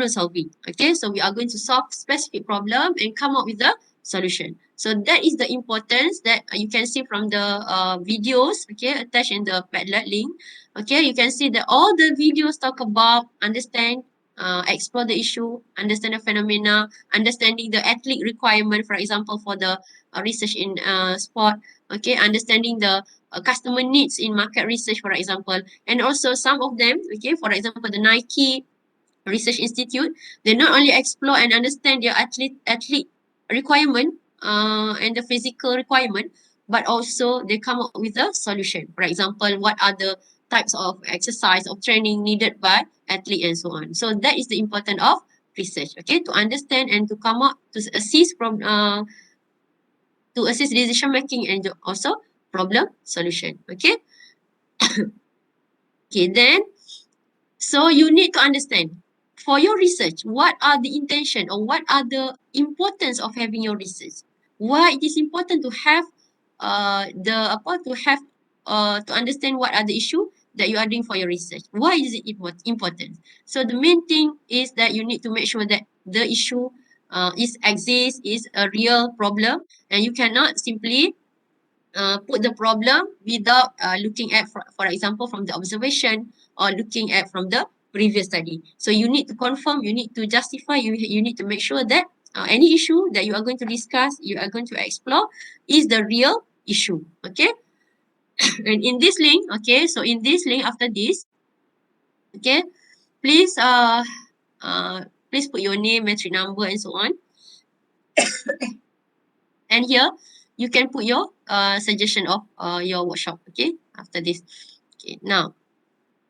solving. Okay, so we are going to solve specific problem and come up with a solution. So that is the importance that you can see from the videos, okay, attached in the Padlet link. Okay, you can see that all the videos talk about understand, explore the issue, understand the phenomena, understanding the athlete requirement, for example, for the research in sport. Okay, understanding the customer needs in market research, for example. And also some of them, okay, for example, the Nike Research Institute, they not only explore and understand their athlete requirement and the physical requirement, but also they come up with a solution. For example, what are the types of exercise or training needed by athlete and so on. So that is the importance of research, okay, to understand and to come up to assist from to assist decision making and also problem solution. Okay. Okay, then so you need to understand for your research what are the intention or what are the importance of having your research. Why it is important to have the apa to have to understand what are the issue that you are doing for your research. Why is it important? So the main thing is that you need to make sure that the issue is a real problem, and you cannot simply put the problem without looking at, for example, from the observation or looking at from the previous study. So you need to confirm, you need to justify, you need to make sure that any issue that you are going to discuss, you are going to explore is the real issue. Okay. And in this link, okay, so in this link after this, okay, please please put your name, metric number and so on. And here you can put your suggestion of your workshop. Okay, after this. Okay, now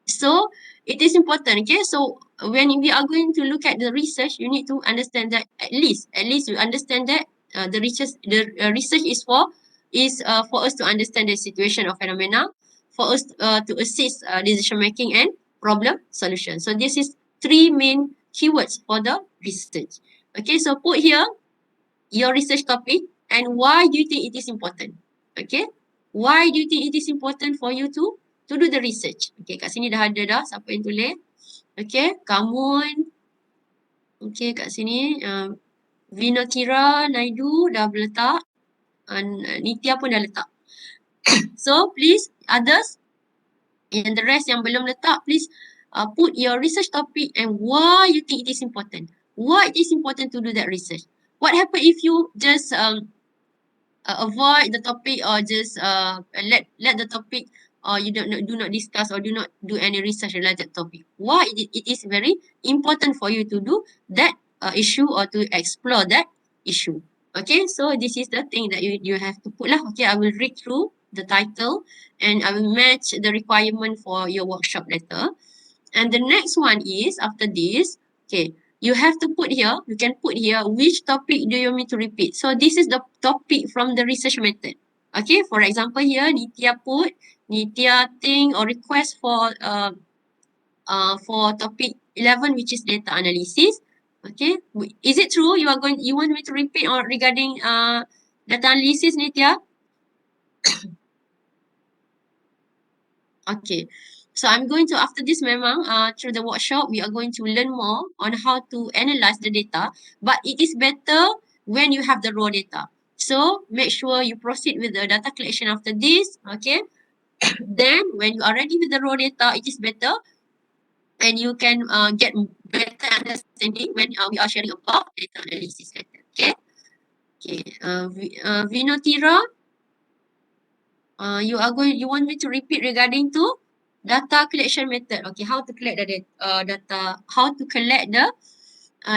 so it is important. Okay, so when we are going to look at the research, you need to understand that at least you understand that the research is for us to understand the situation of phenomena, for us to assist decision making and problem solution. So this is three main keywords for the research. Okay, so put here your research topic and why do you think it is important. Okay, why do you think it is important for you to do the research. Okay, kat sini dah ada dah siapa yang tulis. Okay, Kamun. Okay, kat sini Vinakira Naidu dah letak. Nitya pun dah letak. So please others and the rest yang belum letak, please put your research topic and why you think it is important. Why it is important to do that research. What happen if you just avoid the topic or just let the topic or you do not discuss or do not do any research related topic. Why it is very important for you to do that issue or to explore that issue. Okay, so this is the thing that you have to put lah. Okay, I will read through the title and I will match the requirement for your workshop later. And the next one is after this, okay, you have to put here, you can put here which topic do you want me to repeat. So this is the topic from the research method. Okay, for example here, Nitya think or request for topic 11, which is data analysis. Okay, is it true you want me to repeat or regarding data analysis, Nitya? Okay. So I'm going to, after this memang through the workshop, we are going to learn more on how to analyze the data. But it is better when you have the raw data. So make sure you proceed with the data collection after this. Okay. Then when you are ready with the raw data, it is better and you can get better understanding when we are sharing about data analysis. Okay. Okay. Vinotira, you want me to repeat regarding to data collection method. Okay, how to collect the data, how to collect the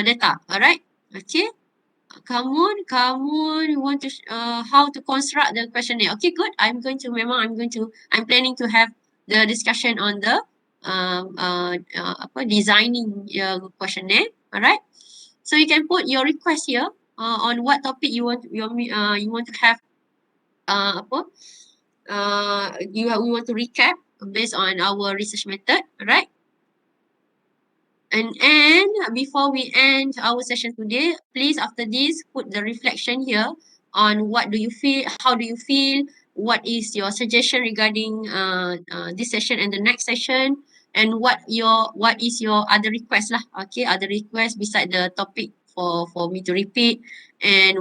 data. Alright. Okay. You want to how to construct the questionnaire. Okay, good. I'm planning to have the discussion on the designing your questionnaire. Alright. So you can put your request here on what topic you want to have apa we want to recap based on our research method, right? And before we end our session today, please after this put the reflection here on what do you feel, how do you feel, what is your suggestion regarding this session and the next session, and what is your other request lah. Okay, other request beside the topic for me to repeat, and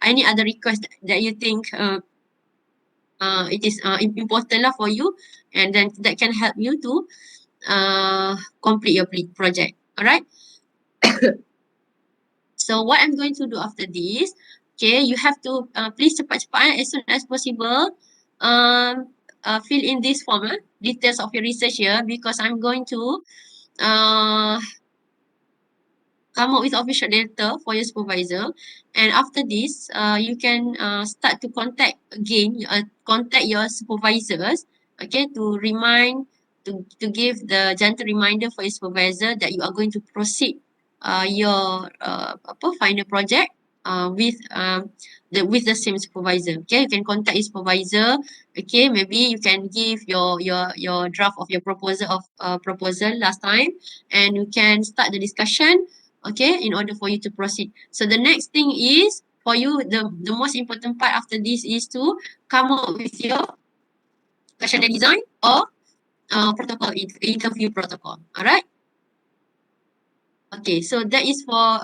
any other request that you think it is important lah for you, and then that can help you to complete your project. All right. So what I'm going to do after this, okay, you have to please cepat-cepat as soon as possible fill in this form, details of your research here, because I'm going to uh, come up with official letter for your supervisor. And after this, you can start to contact your supervisors, okay, to remind, to give the gentle reminder for your supervisor that you are going to proceed your final project with the same supervisor. Okay, you can contact your supervisor. Okay, maybe you can give your draft of your proposal last time, and you can start the discussion, okay, in order for you to proceed. So the next thing is for you, the most important part after this is to come up with your questionnaire design or interview protocol. All right. Okay, so that is for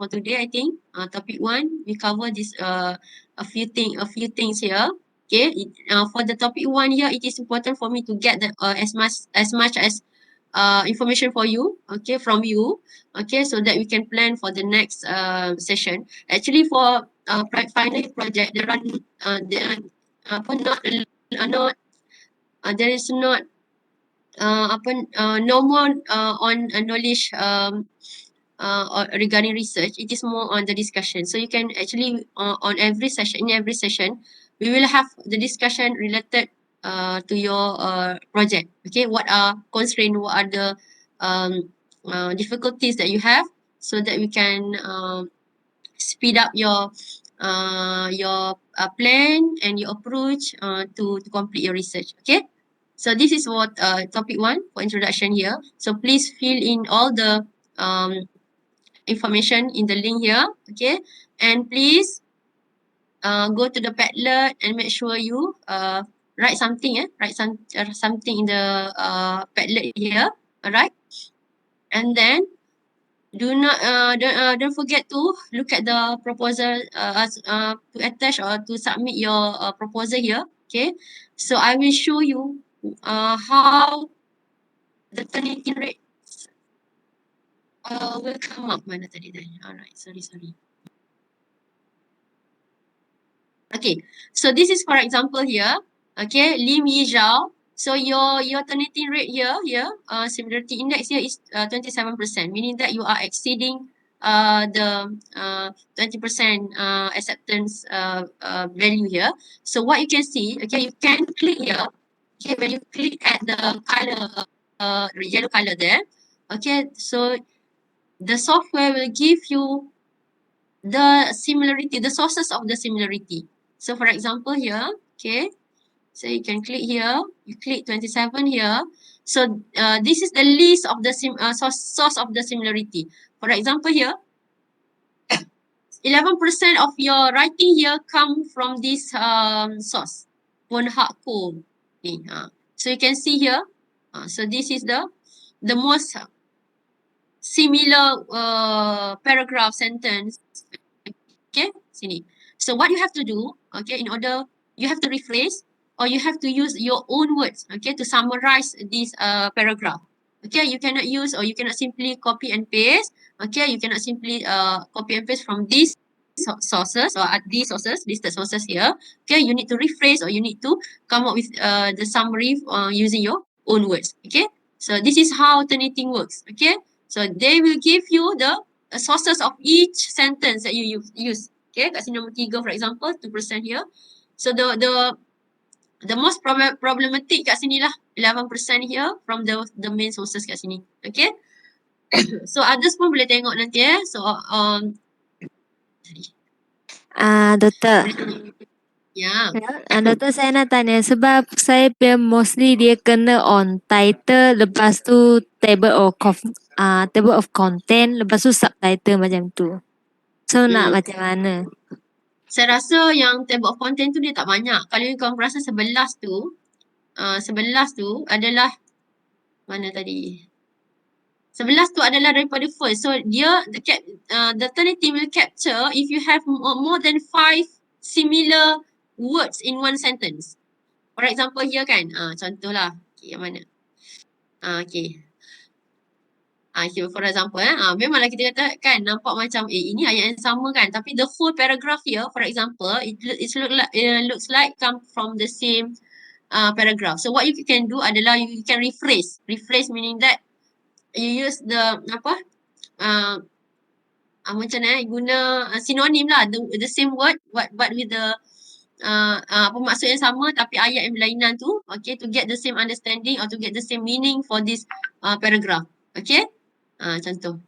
today. I think topic one we cover this a few things here. Okay, for the topic one here, it is important for me to get the as much as information for you, okay, from you, okay, so that we can plan for the next session. Actually, for final project, there are not not there is not no more on knowledge regarding research. It is more on the discussion. So you can actually on every session, in every session, we will have the discussion related to your project. Okay, what are constraints? What are the difficulties that you have, so that we can speed up your plan and your approach to complete your research. Okay. So this is what topic one for introduction here. So please fill in all the information in the link here, okay, and please go to the Padlet and make sure you write something, something in the Padlet here, all right, and then don't forget to look at the proposal to attach or to submit your proposal here, okay. So I will show you how the turnitin rate will come up. Mana tadi dah? Alright, sorry. Okay, so this is for example here. Okay, Lim Yi Zhao. So your turnitin rate here, similarity index here is 27%, meaning that you are exceeding the 20% acceptance value here. So what you can see, okay, you can click here. Okay, when you click at the color, yellow color there, okay, so the software will give you the similarity, the sources of the similarity. So for example here, okay, so you can click here, you click 27 here. So this is the list of the source of the similarity. For example here, 11% of your writing here come from this source, Pun Hak Ko. So you can see here, so this is the most similar paragraph sentence. Okay, sini. So what you have to do, okay, in order, you have to rephrase or you have to use your own words, okay, to summarize this paragraph. Okay, you cannot use or you cannot simply copy and paste. Okay, you cannot simply copy and paste from these sources or these sources, listed sources here. Okay, you need to rephrase or you need to come up with the summary using your own words. Okay, so this is how Turnitin works. Okay, so they will give you the sources of each sentence that you use. Okay, kat sini nombor 3 for example, 2% here. So the most problematic kat sini lah, 11% here from the main sources kat sini. Okay. So others pun boleh tengok nanti So Doktor. ya. Doktor, saya nak tanya sebab saya mostly dia kena on title, lepas tu table or table of content, lepas tu subtitle macam tu. So nak macam mana? Saya rasa yang table of content tu dia tak banyak. Kalau kau rasa 11 tu, 11 tu adalah mana tadi? 11 tu adalah daripada first. So dia the turnitin will capture if you have more than 5 similar words in one sentence. For example here kan, contohlah. Okay, yang mana? Okay. Okay, for example, memanglah kita kata kan nampak macam ini ayat yang sama kan, tapi the whole paragraph here, for example, it looks like come from the same paragraph. So what you can do adalah you can rephrase. Rephrase meaning that you use the macam mana guna sinonim lah, the same word but with the maksud yang sama tapi ayat yang berlainan tu, okay, to get the same understanding or to get the same meaning for this paragraph. Okay, contoh.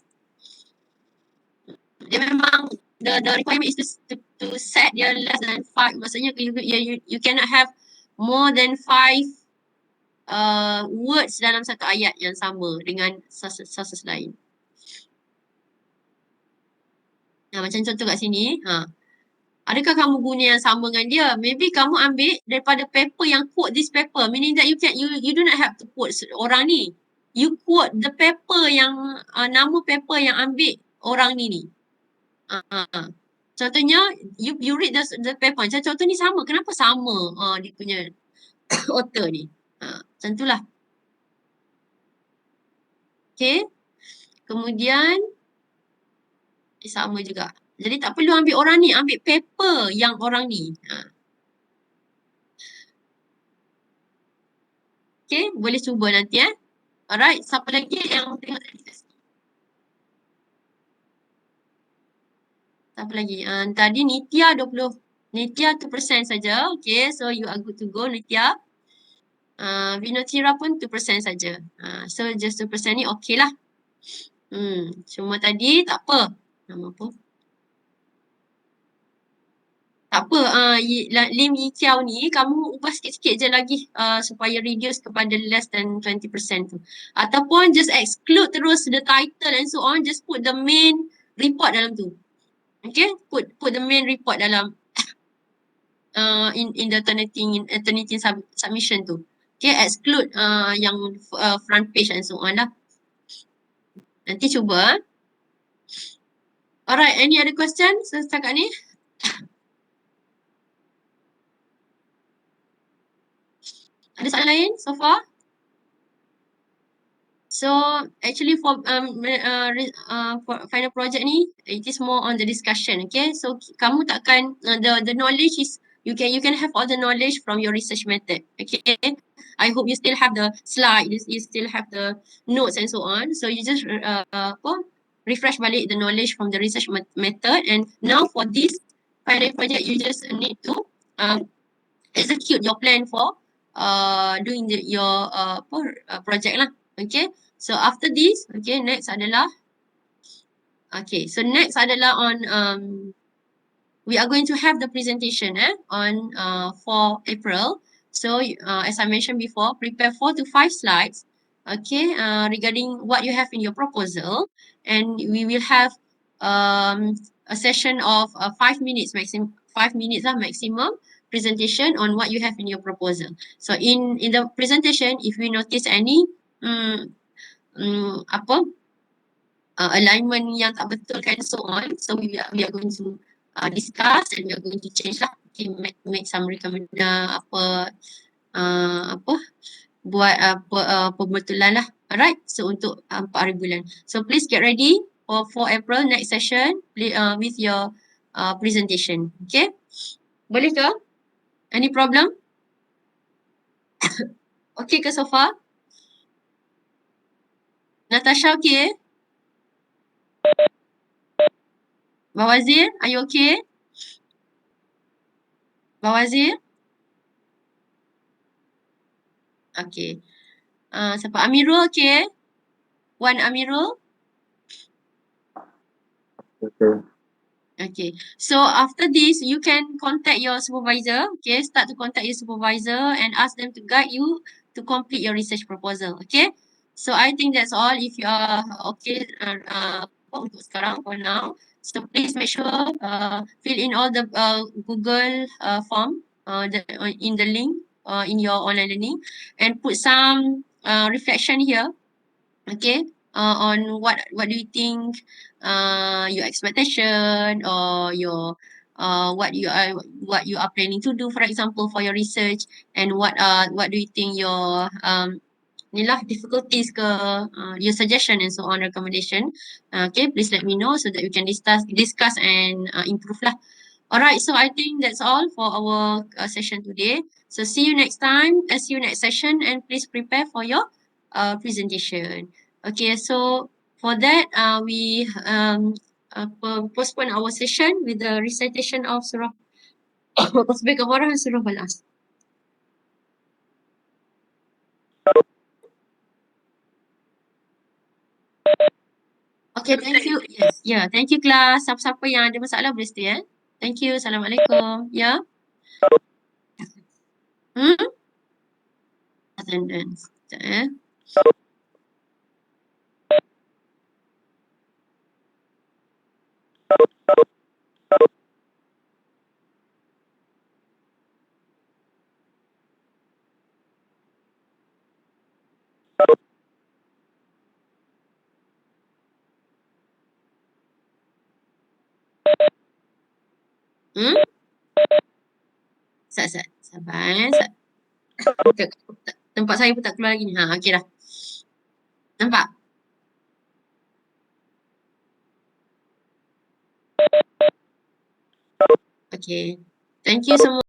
Dia memang the requirement is to set dia less than 5. Maksudnya you cannot have more than 5 words dalam satu ayat yang sama dengan sources lain. Macam contoh kat sini, adakah kamu guna yang sama dengan dia? Maybe kamu ambil daripada paper yang quote this paper, meaning that you do not have to quote orang ni. You quote the paper yang nama paper yang ambil orang ni. Contohnya you read the paper, macam contoh ni sama, kenapa sama dia punya author ni? Macam itulah. Okay. Kemudian sama juga. Jadi tak perlu ambil orang ni, ambil paper yang orang ni. Okay, boleh cuba nanti Alright, siapa lagi yang tengok tadi? Siapa lagi? Tadi Nitya 2% saja. Okay, so you are good to go Nitya. Vinotira pun 2% saja. So just 2% ni okay lah. Cuma tadi tak apa. Nama apa? Tak apa, Lim Yi Kiao ni kamu ubah sikit-sikit je lagi supaya reduce kepada less than 20% tu. Ataupun just exclude terus the title and so on, just put the main report dalam tu. Okay, put the main report dalam in the Turnitin submission tu. Okay, exclude yang front page and so on lah. Nanti cuba. Alright, any other questions setakat ni? Ada soalan lain so far? So actually for final project ni, it is more on the discussion. Okay, so kamu takkan the knowledge is you can have all the knowledge from your research method. Okay, I hope you still have the slide, you still have the notes and so on. So you just refresh balik the knowledge from the research method, and now for this final project you just need to execute your plan for doing your project lah. Okay, so after this, okay, next adalah on we are going to have the presentation on 4 April. So as I mentioned before, prepare 4 to 5 slides, okay, regarding what you have in your proposal, and we will have a session of 5 minutes maximum, 5 minutes maximum presentation on what you have in your proposal. So in the presentation, if we notice any alignment yang tak betul and so on, so we are going to discuss and we are going to change lah. Okay, make some recommendation buat pembetulan lah. Alright, so untuk 4 hari bulan. So please get ready for 4 April next session with your presentation. Okay, boleh ke? Any problem? Okay ke so far? Natasha okay? Bawazir, are you okay? Bawazir? Okay. Siapa? Amirul okay? Wan Amirul? Okay. Okay. So after this, you can contact your supervisor. Okay. Start to contact your supervisor and ask them to guide you to complete your research proposal. Okay. So I think that's all. If you are okay untuk sekarang for now, so please make sure fill in all the Google form in the link in your online learning, and put some reflection here. Okay, on what do you think your expectation or your what you are planning to do, for example, for your research, and what do you think your ni lah difficulties ke, your suggestion and so on, recommendation. Okay, please let me know so that we can discuss and improve lah. Alright, so I think that's all for our session today. So see you next time, see you next session, and please prepare for your presentation. Okay, so for that, we postpone our session with the recitation of Surah Tasbih Kafarah and Surah Al-Asr. Okay, thank you. Yes, yeah, thank you class. Siapa-siapa yang ada masalah boleh stay Thank you. Assalamualaikum. Ya. Attendance. Sekejap Sabar. Tempat saya pun tak keluar lagi ni. Okey dah. Nampak? Okay. Thank you semua.